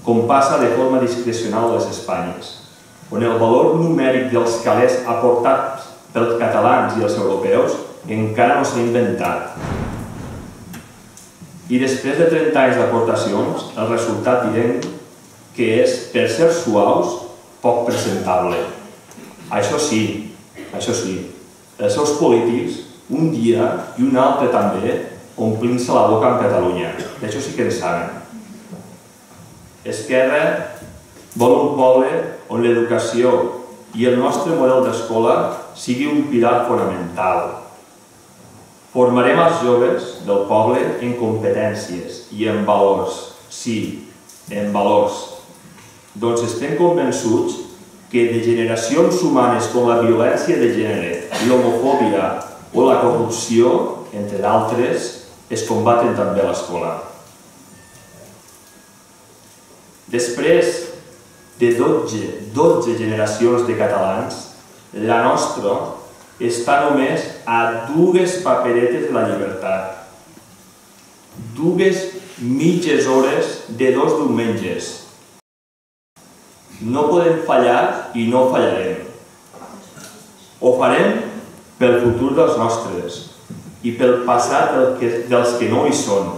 com passa de forma discrecional a les Espanyes, on el valor numèric dels calés aportats pels catalans i els europeus encara no s'ha inventat. I després de 30 anys d'aportacions, el resultat direm que és, per ser suaus, poc presentable. Això sí, els seus polítics, un dia i un altre també, omplint-se la boca amb Catalunya. D'això sí que en saben. Esquerra vol un poble on l'educació i el nostre model d'escola sigui un pilar fonamental. Formarem els joves del poble en competències i en valors. Sí, en valors. Doncs estem convençuts que degeneracions humanes com la violència de gènere, l'homofòbia o la corrupció, entre d'altres, es combaten també a l'escola. Després de 12 generacions de catalans, la nostra està només a 2 paperetes de la llibertat. 2 mitges hores de 2 diumenges. No podem fallar i no fallarem. Ho farem pel futur dels nostres i pel passat dels que no hi són.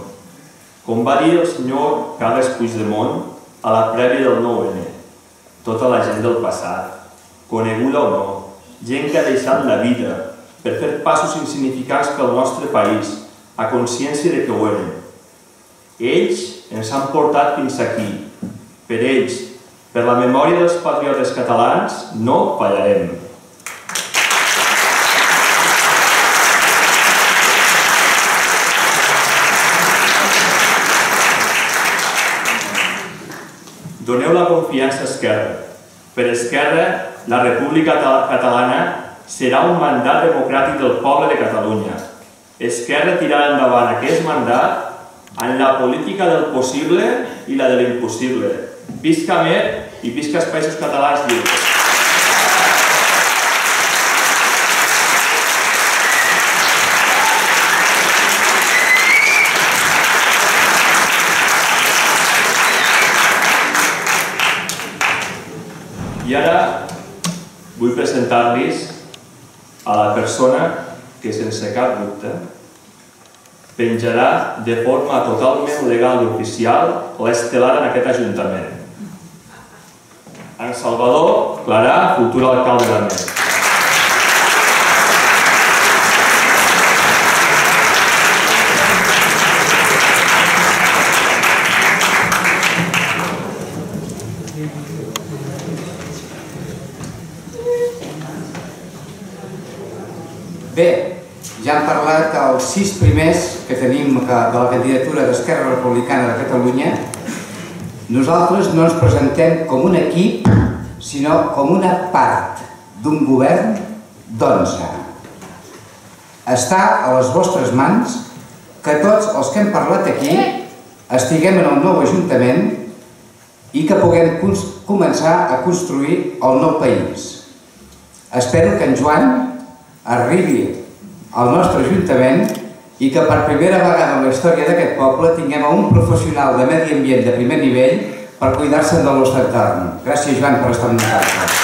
Com va dir el senyor Carles Puigdemont a la prèvia del 9-N, tota la gent del passat, coneguda o no, gent que ha deixat la vida per fer passos insignificants pel nostre país, a consciència de que ho eren. Ells ens han portat fins aquí. Per ells, per la memòria dels patriotes catalans, no fallarem. Doneu la confiança a Esquerra. Per Esquerra, la República Catalana serà un mandat democràtic del poble de Catalunya. Esquerra tirarà endavant aquest mandat en la política del possible i la de l'impossible. Visca Amer i visca els Països Catalans lliures. vull presentar-los a la persona que, sense cap dubte, penjarà de forma totalment legal i oficial l'estelar en aquest Ajuntament. En Salvador Clarà, futur alcalde d'Amer. Bé, ja hem parlat els 6 primers que tenim de la candidatura d'Esquerra Republicana de Catalunya. Nosaltres no ens presentem com un equip, sinó com una part d'un govern d'11. Està a les vostres mans que tots els que hem parlat aquí estiguem en el nou Ajuntament i que puguem començar a construir el nou país. Espero que en Joan arribi al nostre Ajuntament i que per primera vegada en la història d'aquest poble tinguem un professional de medi ambient de primer nivell per cuidar-se del nostre entorn. Gràcies, Joan, per estar amb nosaltres.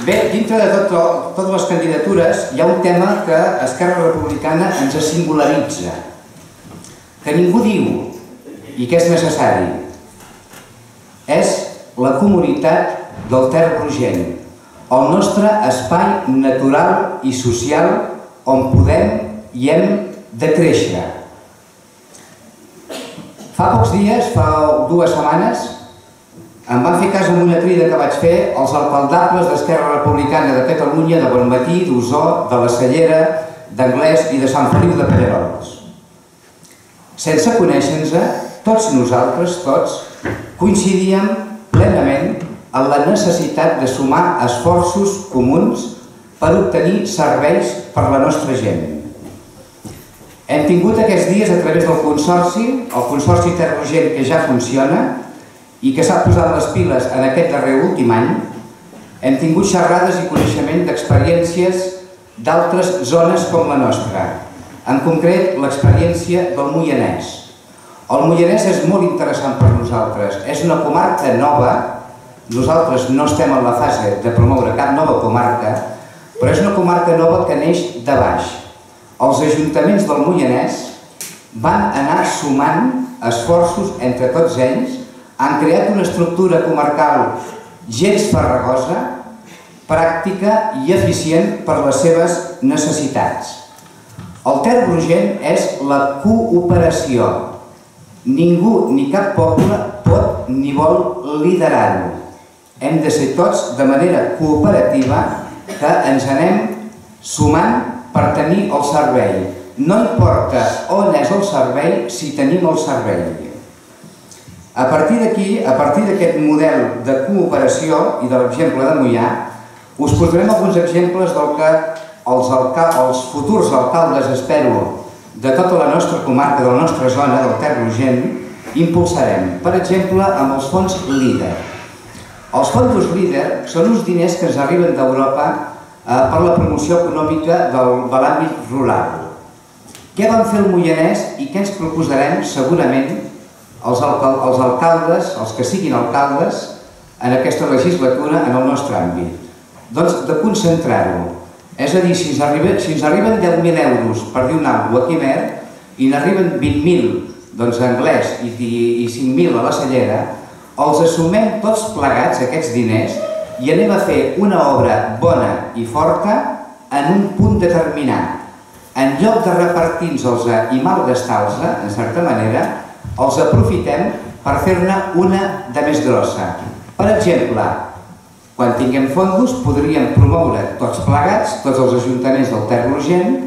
Bé, dintre de totes les candidatures hi ha un tema que Esquerra Republicana ens singularitza, que ningú diu i que és necessari. És la comunitat del Ter Brugent, el nostre espai natural i social on podem i hem de créixer. Fa pocs dies, fa 2 setmanes, em van fer cas amb una crida que vaig fer als alcaldables d'Esquerra Republicana de Catalunya de Bonmatí, d'Osor, de la Cellera, d'Anglès i de Sant Feliu de Pallerols. Sense conèixer-nos, tots nosaltres, coincidíem plenament en la necessitat de sumar esforços comuns per obtenir serveis per la nostra gent. Hem tingut aquests dies a través del Consorci, el Consorci Ter Brugent, que ja funciona i que s'ha posat les piles en aquest darrer últim any, hem tingut xerrades i coneixement d'experiències d'altres zones com la nostra, en concret l'experiència del Moianès. El Moianès és molt interessant per nosaltres, és una comarca nova. Nosaltres no estem en la fase de promoure cap nova comarca, però és una comarca nova que neix de baix. Els ajuntaments del Moianès van anar sumant esforços entre tots ells, han creat una estructura comarcal gens farragosa, pràctica i eficient per les seves necessitats. El Ter Brugent és la cooperació. Ningú ni cap poble pot ni vol liderar-ho. Hem de ser tots de manera cooperativa que ens anem sumant per tenir el servei. No importa on és el servei si tenim el servei. A partir d'aquí, a partir d'aquest model de cooperació i de l'exemple de Moià, us posarem alguns exemples del que els futurs alcaldes, espero, de tota la nostra comarca, de la nostra zona, del Ter Brugent, impulsarem. Per exemple, amb els fons LEADER. Els fons LEADER són uns diners que ens arriben d'Europa per la promoció econòmica de l'àmbit rural. Què van fer el Moianès i què ens proposarem segurament els alcaldes, els que siguin alcaldes, en aquesta legislatura en el nostre àmbit? Doncs de concentrar-ho. És a dir, si ens arriben 10.000 euros per dir una cosa aquí a Mer i n'arriben 20.000 a Anglès i 5.000 a la Cellera, els assumem tots plegats, aquests diners, i anem a fer una obra bona i forta en un punt determinat. En lloc de repartir-nos-els i malgastar-los, en certa manera, els aprofitem per fer-ne una de més grossa. Per exemple, quan tinguem fons, podríem promoure tots plegats, tots els ajuntaments del Ter Brugent,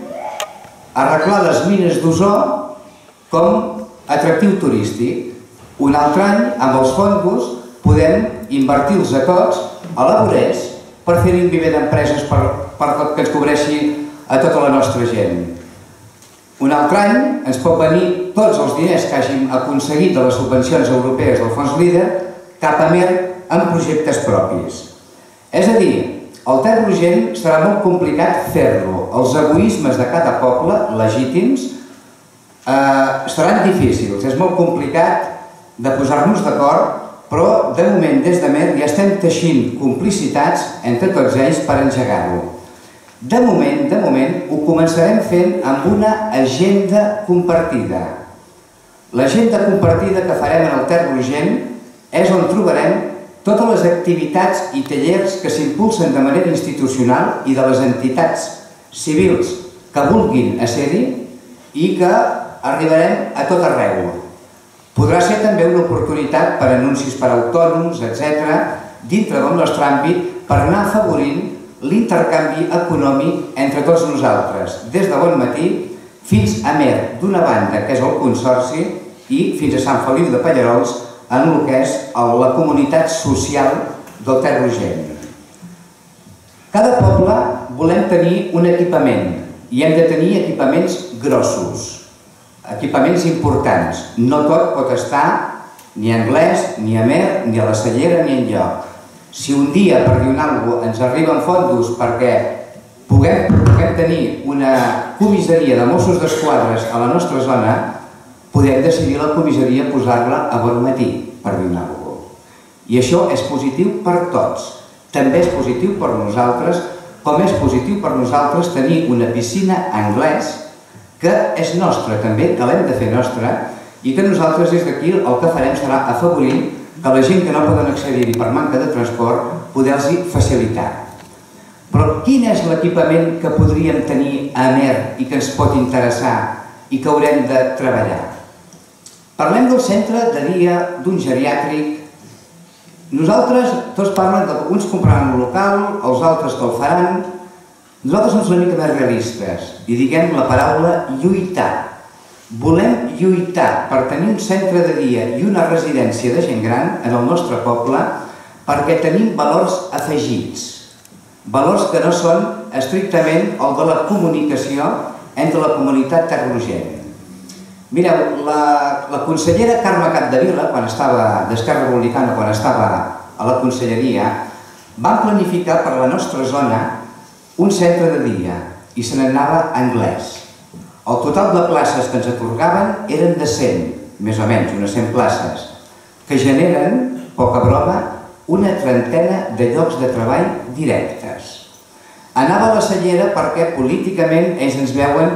arreglar les mines d'Osor com atractiu turístic. Un altre any, amb els fons, podem invertir-los a tots a la Vorés per fer-hi un viver d'empreses que ens cobreixi a tota la nostra gent. Un altre any ens pot venir tots els diners que hàgim aconseguit de les subvencions europees del fons LEADER cap a Mer en projectes propis. És a dir, el Ter Brugent serà molt complicat fer-lo. Els egoismes de cada poble, legítims, seran difícils. És molt complicat de posar-nos d'acord, però de moment des de Mer ja estem teixint complicitats entre tots ells per engegar-ho. De moment, ho començarem fent amb una agenda compartida. L'agenda compartida que farem en el Ter Brugent és on trobarem totes les activitats i tallers que s'impulsen de manera institucional i de les entitats civils que vulguin ser-hi i que arribarem a tot arreu. Podrà ser també una oportunitat per anuncis per autònoms, etc., dintre del nostre àmbit, per anar afavorint l'intercanvi econòmic entre tots nosaltres, des de bon matí fins a Mer, d'una banda, que és el Consorci, i fins a Sant Feliu de Pallerols, en el que és la comunitat social del Ter Brugent. Cada poble volem tenir un equipament i hem de tenir equipaments grossos, equipaments importants. No tot pot estar ni a Anglès, ni a Mer, ni a la Cellera, ni enlloc. Si un dia, per dir alguna cosa, ens arriben fondos perquè puguem tenir una comissaria de Mossos d'Esquadra a la nostra zona, podem decidir la comissaria posar-la a bon matí, per dir alguna cosa. I això és positiu per tots. També és positiu per nosaltres, com és positiu per nosaltres tenir una piscina Anglès que és nostra també, que l'hem de fer nostra, i que nosaltres des d'aquí el que farem serà afavorir que la gent que no poden accedir-hi per manca de transport poder-los facilitar. Però quin és l'equipament que podríem tenir a Mer i que ens pot interessar i que haurem de treballar? Parlem del centre de dia d'un geriàtric. Nosaltres, tots parlen que uns compraran un local, els altres que el faran. Nosaltres som una mica més realistes i diguem la paraula lluitar. Volem lluitar per tenir un centre de dia i una residència de gent gran en el nostre poble perquè tenim valors afegits. Valors que no són estrictament el de la comunicació entre la comunitat terbrugent. Mireu, la consellera Carme Capdevila, quan estava d'Esquerra Republicana, quan estava a la conselleria, van planificar per la nostra zona un centre de dia i se n'anava Anglès. El total de places que ens atorgaven eren de 100, més o menys, unes 100 places, que generen, poca broma, una trentena de llocs de treball directes. Anava a la Cellera perquè políticament ells ens veuen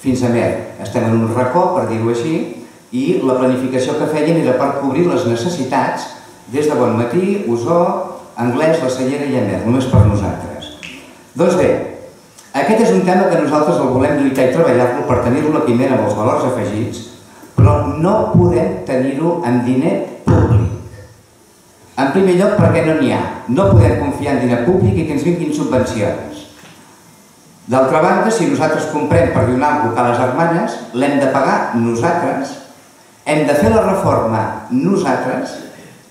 fins a Mer. Estem en un racó, per dir-ho així, i la planificació que feien era per cobrir les necessitats des de Bonmatí, Osor, Anglès, la Cellera i a Mer, només per nosaltres. Doncs bé, aquest és un tema que nosaltres el volem lluitar i treballar-lo per tenir-lo a la quimera amb els valors afegits, però no podem tenir-ho amb diner públic. En primer lloc, perquè no n'hi ha. No podem confiar en diner públic i que ens vinguin subvencions. D'altra banda, si nosaltres comprem per donar alguna cosa a les hermanes, l'hem de pagar nosaltres, hem de fer la reforma nosaltres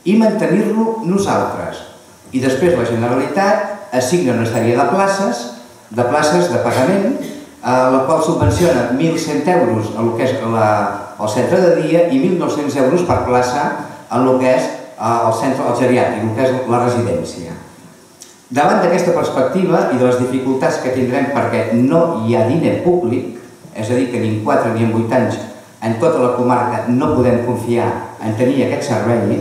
i mantenir-lo nosaltres. I després la Generalitat assigna una sèrie de places de pagament, la qual subvenciona 1.100 euros en el que és el centre de dia i 1.900 euros per plaça en el que és el geriàtric, el que és la residència. Davant d'aquesta perspectiva i de les dificultats que tindrem perquè no hi ha diner públic, és a dir, que ni en 4 ni en 8 anys en tota la comarca no podem confiar en tenir aquest servei,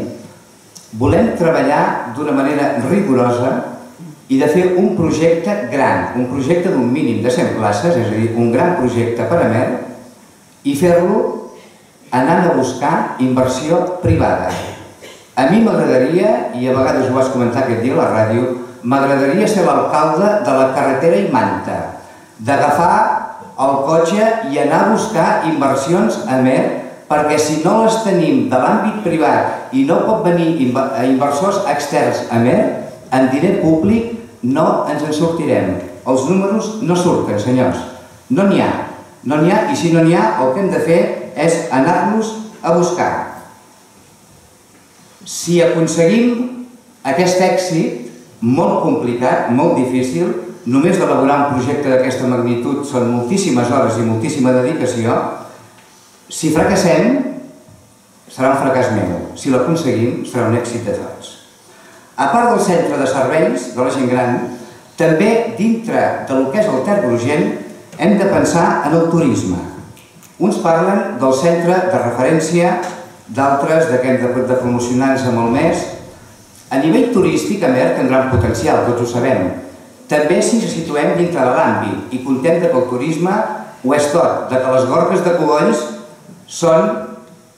volem treballar d'una manera rigorosa i de fer un projecte gran, un projecte d'un mínim de 100 places, és a dir, un gran projecte per a Mer, i fer-lo anant a buscar inversió privada. A mi m'agradaria, i a vegades ho vaig comentar aquest dia a la ràdio, m'agradaria ser l'alcalde de la carretera i Manta, d'agafar el cotxe i anar a buscar inversions a Mer, perquè si no les tenim de l'àmbit privat i no pot venir inversors externs a Mer, en diner públic no ens en sortirem. Els números no surten, senyors. No n'hi ha. No n'hi ha, i si no n'hi ha, el que hem de fer és anar-los a buscar. Si aconseguim aquest èxit, molt complicat, molt difícil, només d'elaborar un projecte d'aquesta magnitud són moltíssimes hores i moltíssima dedicació, si fracassem, serà un fracàs meu. Si l'aconseguim, serà un èxit de tots. A part del centre de serveis de la gent gran, també dintre del que és el Ter Brugent hem de pensar en el turisme. Uns parlen del centre de referència d'altres que hem de promocionar-nos molt més. A nivell turístic, Amer té un gran potencial, tots ho sabem. També si ens situem dintre de l'àmbit i contem que el turisme ho és tot, que les gorges de Cogolls són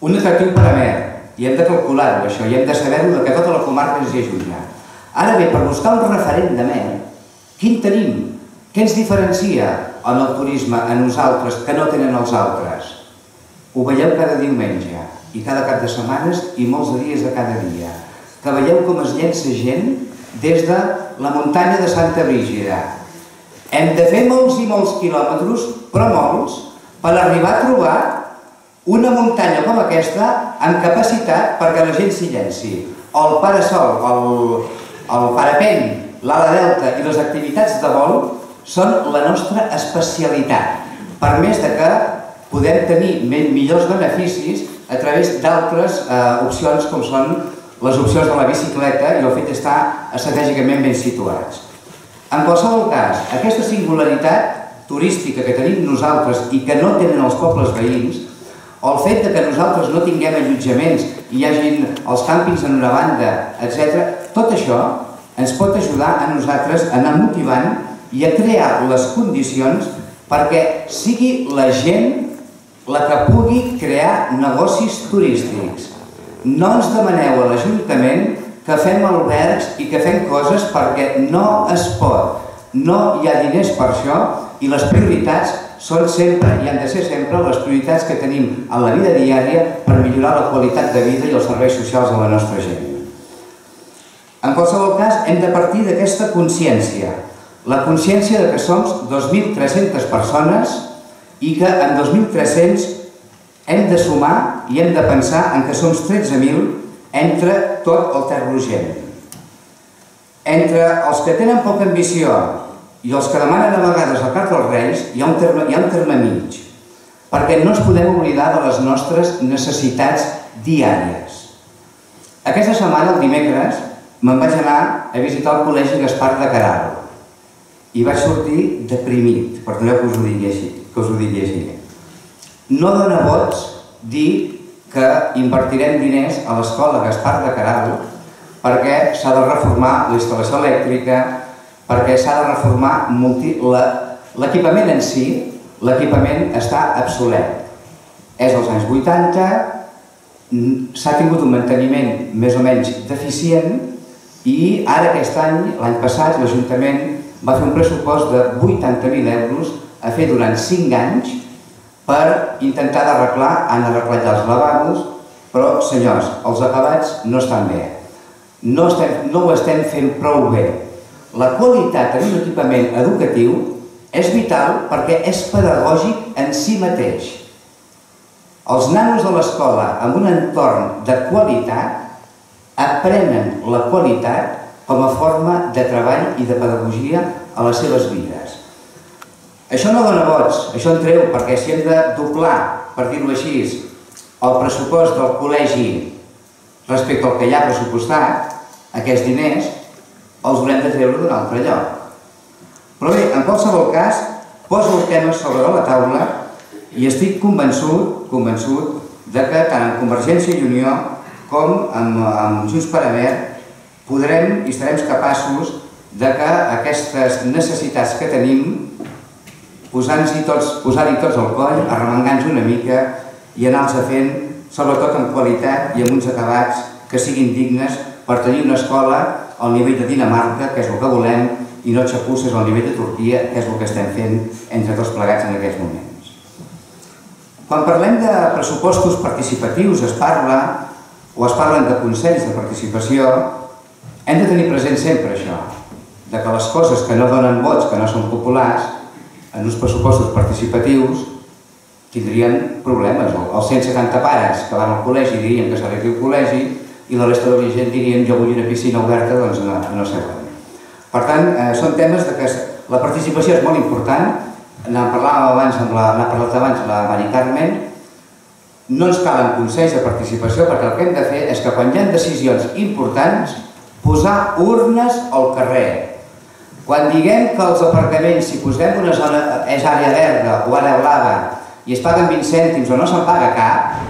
un atractiu per Amer, i hem de calcular-ho això, i hem de saber-ho que tota la comarca ens hi ajuda. Ara bé, per buscar un referent d'Amer, quin tenim? Què ens diferencia en el turisme a nosaltres que no tenen els altres? Ho veieu cada diumenge i cada cap de setmanes i molts de dies de cada dia. Que veieu com es llença gent des de la muntanya de Santa Brígida. Hem de fer molts i molts quilòmetres, però molts, per arribar a trobar una muntanya com aquesta amb capacitat perquè la gent s'hi llenci. El parasol, el parapent, l'ala delta i les activitats de vol són la nostra especialitat, per més que podem tenir millors beneficis a través d'altres opcions com són les opcions de la bicicleta i el fet d'estar estratègicament ben situats. En qualsevol cas, aquesta singularitat turística que tenim nosaltres i que no tenen els pobles veïns, o el fet que nosaltres no tinguem allotjaments i hi hagin els càmpings en una banda, etc., tot això ens pot ajudar a nosaltres a anar motivant i a crear les condicions perquè sigui la gent la que pugui crear negocis turístics. No ens demaneu a l'Ajuntament que fem albergs i que fem coses perquè no es pot. No hi ha diners per això i les prioritats són sempre i han de ser sempre les prioritats que tenim en la vida diària per millorar la qualitat de vida i els serveis socials de la nostra gent. En qualsevol cas, hem de partir d'aquesta consciència. La consciència que som 2.300 persones i que en 2.300 hem de sumar i hem de pensar en que som 13.000 entre tot el Ter Rogent. Entre els que tenen poca ambició i els que demanen a vegades el Cart dels Reis hi ha un terme mig, perquè no ens podem oblidar de les nostres necessitats diàries. Aquesta setmana, el dimecres, me'n vaig anar a visitar el Col·legi Gaspar de Queralt i vaig sortir deprimit, perdoneu que us ho digui així. No dona vots dir que invertirem diners a l'escola Gaspar de Queralt perquè s'ha de reformar la instal·lació elèctrica, perquè s'ha de reformar l'equipament en si, l'equipament està obsolet. És dels anys 80, s'ha tingut un manteniment més o menys deficient i ara aquest any, l'any passat, l'Ajuntament va fer un pressupost de 80.000 euros a fer durant 5 anys per intentar d'arreglar, han arreglat ja els lavabos, però, senyors, els acabats no estan bé. No ho estem fent prou bé. La qualitat en un equipament educatiu és vital perquè és pedagògic en si mateix. Els nanos de l'escola, en un entorn de qualitat, aprenen la qualitat com a forma de treball i de pedagogia a les seves vides. Això no dona vots, això en treu, perquè si hem de doblar, per dir-ho així, el pressupost del col·legi respecte al que hi ha pressupostat, aquests diners, els haurem de treure d'un altre lloc. Però bé, en qualsevol cas, poso el tema sobre la taula i estic convençut que tant en Convergència i Unió com amb Junts per Amer podrem i estarem capaços de que aquestes necessitats que tenim posar-hi tots el coll, arremangant-nos una mica i anar-los fent, sobretot en qualitat i amb uns acabats que siguin dignes per tenir una escola al nivell de Dinamarca, que és el que volem, i no xapusses al nivell de Turquia, que és el que estem fent entre tots plegats en aquests moments. Quan parlem de pressupostos participatius es parlen de consells de participació, hem de tenir present sempre això, que les coses que no donen vots, que no són populars, en uns pressupostos participatius tindrien problemes. Els 170 pares que van al col·legi dirien que s'arregli el col·legi i la resta de la gent dirien jo vull una piscina oberta, doncs no sé quan. Per tant, són temes que la participació és molt important. N'ha parlat abans la Mari Carmen. No ens calen consells de participació perquè el que hem de fer és que quan hi ha decisions importants posar urnes al carrer. Quan diguem que els aparcaments, si posem una zona, és àrea verda o àrea blava i es paguen 20 cèntims o no se'n paga cap,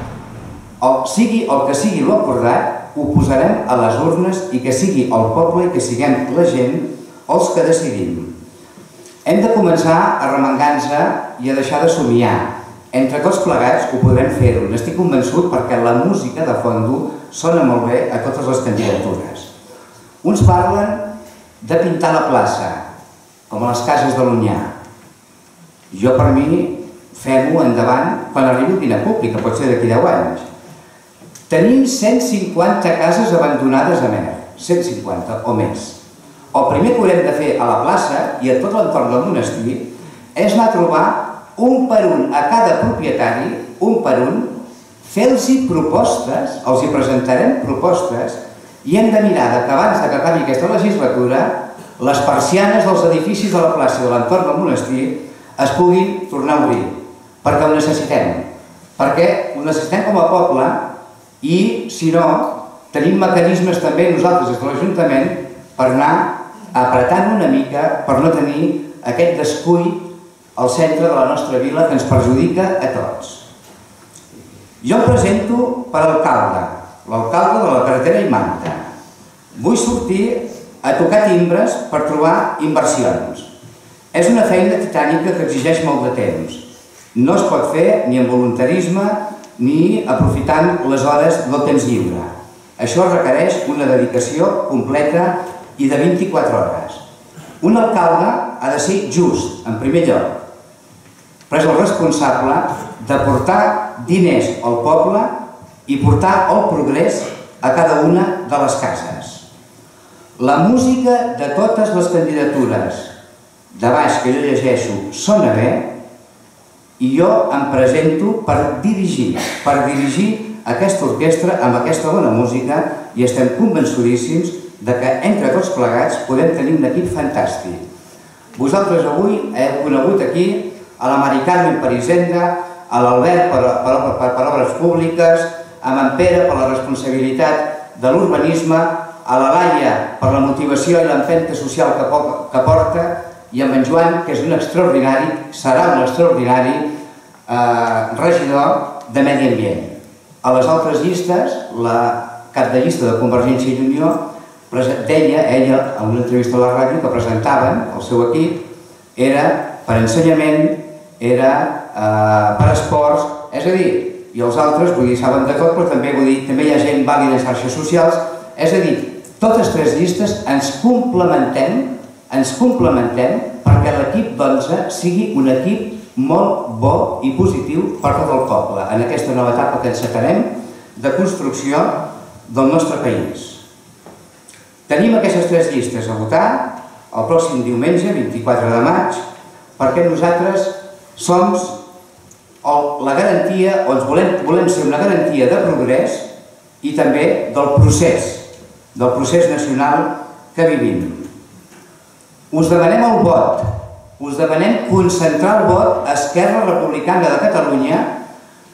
sigui el que sigui l'acordat, ho posarem a les urnes i que sigui el poble i que siguem la gent els que decidim. Hem de començar a remengar-nos i a deixar de somiar. Entre tots plegats ho podrem fer-ho. N'estic convençut perquè la música de fondo sona molt bé a totes les candidatures. Uns parlen de pintar la plaça, com a les cases de l'Onyar. Jo, per mi, fem-ho endavant quan arribi el dinar públic, que pot ser d'aquí 10 anys. Tenim 150 cases abandonades a Mer, 150 o més. El primer que haurem de fer a la plaça i a tot l'entorn del monestir és anar a trobar un per un a cada propietari, un per un, fer-los propostes, els hi presentarem propostes i hem de mirar que abans que acabi aquesta legislatura les persianes dels edificis de la plaça i de l'entorn del monestir es puguin tornar a obrir, perquè ho necessitem. Perquè ho necessitem com a poble i, si no, tenim mecanismes també nosaltres des de l'Ajuntament per anar apretant una mica per no tenir aquest descuit al centre de la nostra vila que ens perjudica a tots. Jo em presento per alcalde, l'alcalde de la carretera i Manta. Vull sortir a tocar timbres per trobar inversions. És una feina titànica que exigeix molt de temps. No es pot fer ni amb voluntarisme ni aprofitant les hores del temps lliure. Això requereix una dedicació completa i de 24 hores. Un alcalde ha de ser just, en primer lloc, però és el responsable de portar diners al poble i portar el progrés a cada una de les cases. La música de totes les candidatures de baix que jo llegeixo sona bé i jo em presento per dirigir aquesta orquestra amb aquesta bona música i estem convençudíssims que entre tots plegats podem tenir un equip fantàstic. Vosaltres avui heu conegut aquí a la Mari Carmen per Hisenda, a l'Albert per obres públiques, a en Pere per la responsabilitat de l'urbanisme, a la Laia per la motivació i l'empenta social que porta i amb en Joan, que és un extraordinari, serà un extraordinari regidor de Medi Ambient. A les altres llistes, la cap de llista de Convergència i Unió deia, ella, en una entrevista a la ràdio, que presentaven el seu equip, era per ensenyament, era per esports, és a dir, i els altres, vull dir, saben de tot, però també hi ha gent vàlida en xarxes socials, és a dir, totes tres llistes ens complementem perquè l'equip d'11 sigui un equip molt bo i positiu per tot el poble en aquesta nova etapa que encetarem de construcció del nostre país. Tenim aquestes tres llistes a votar el pròxim diumenge, 24 de maig, perquè nosaltres som la garantia, o volem ser una garantia de progrés i també del procés nacional que vivim. Us demanem el vot, us demanem concentrar el vot a Esquerra Republicana de Catalunya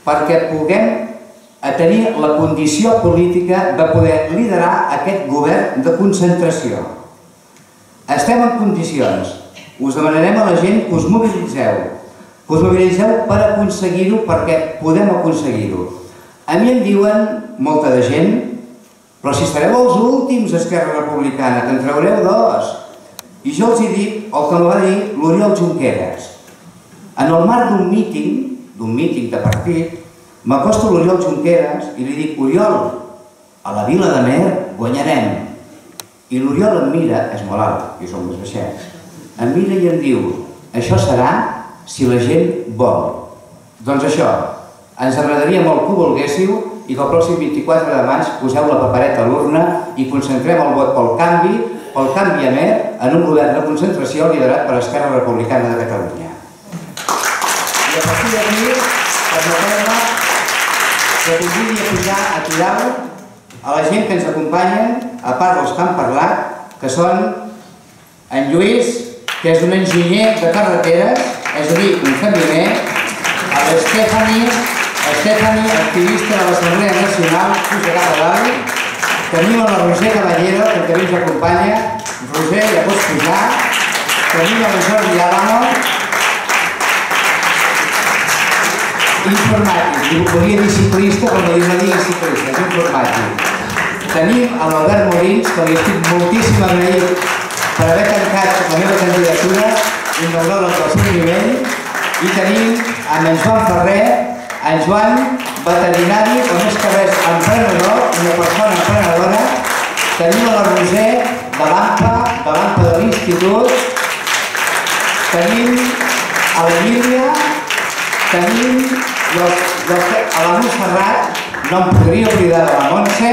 perquè puguem tenir la condició política de poder liderar aquest govern de concentració. Estem en condicions. Us demanarem a la gent que us mobilitzeu. Que us mobilitzeu per aconseguir-ho perquè podem aconseguir-ho. A mi em diuen molta de gent, però si sereu els últims Esquerra Republicana, que en traureu dos. I jo els dic el que em va dir l'Oriol Junqueras. En el marc d'un míting de partit, m'acosto a l'Oriol Junqueras i li dic: Oriol, a la Vila de Mer guanyarem. I l'Oriol em mira, és molt alt, jo som més baixets, em mira i em diu: això serà si la gent vol. Doncs això, ens agradaria molt que ho volguéssiu i que el pròxim 24 de maig poseu la papereta a l'urna i concentrem el vot pel canvi a Mer en un govern de concentració liderat per Esquerra Republicana de Catalunya. I a partir d'aquí, permeteu-me que convidi a pujar a tirar a la gent que ens acompanyen, a part dels que han parlat, que són en Lluís, que és un enginyer de carreteres, és a dir, un camioner, a l'Estefani, activista de l'Assemblea Nacional, puja cap a dalt, tenim a la Roser Caballero, que també ens acompanya. Roser, ja pots pujar. Tenim a la Jordi Álamo. informàtic. Volia dir ciclista, però no digui ciclista, és informàtic. Tenim l'Albert Molins, que li estic moltíssim agraït per haver tancat la meva candidatura i no dona el seu nivell. I tenim en Joan Ferrer, en Joan, veterinari, o més que res, emprenedor, una persona emprenedora. Tenim la Roser, de l'AMPA de l'Institut. Tenim l'Emília, tenim la Montserrat, no em podria oblidar de la Montse.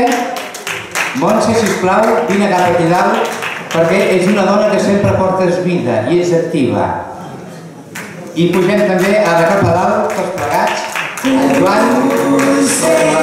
Montse, sisplau, vine cap aquí dalt, perquè és una dona que sempre portes vida i és activa. I pugem també a de cap a dalt, tots plegats, en Joan, la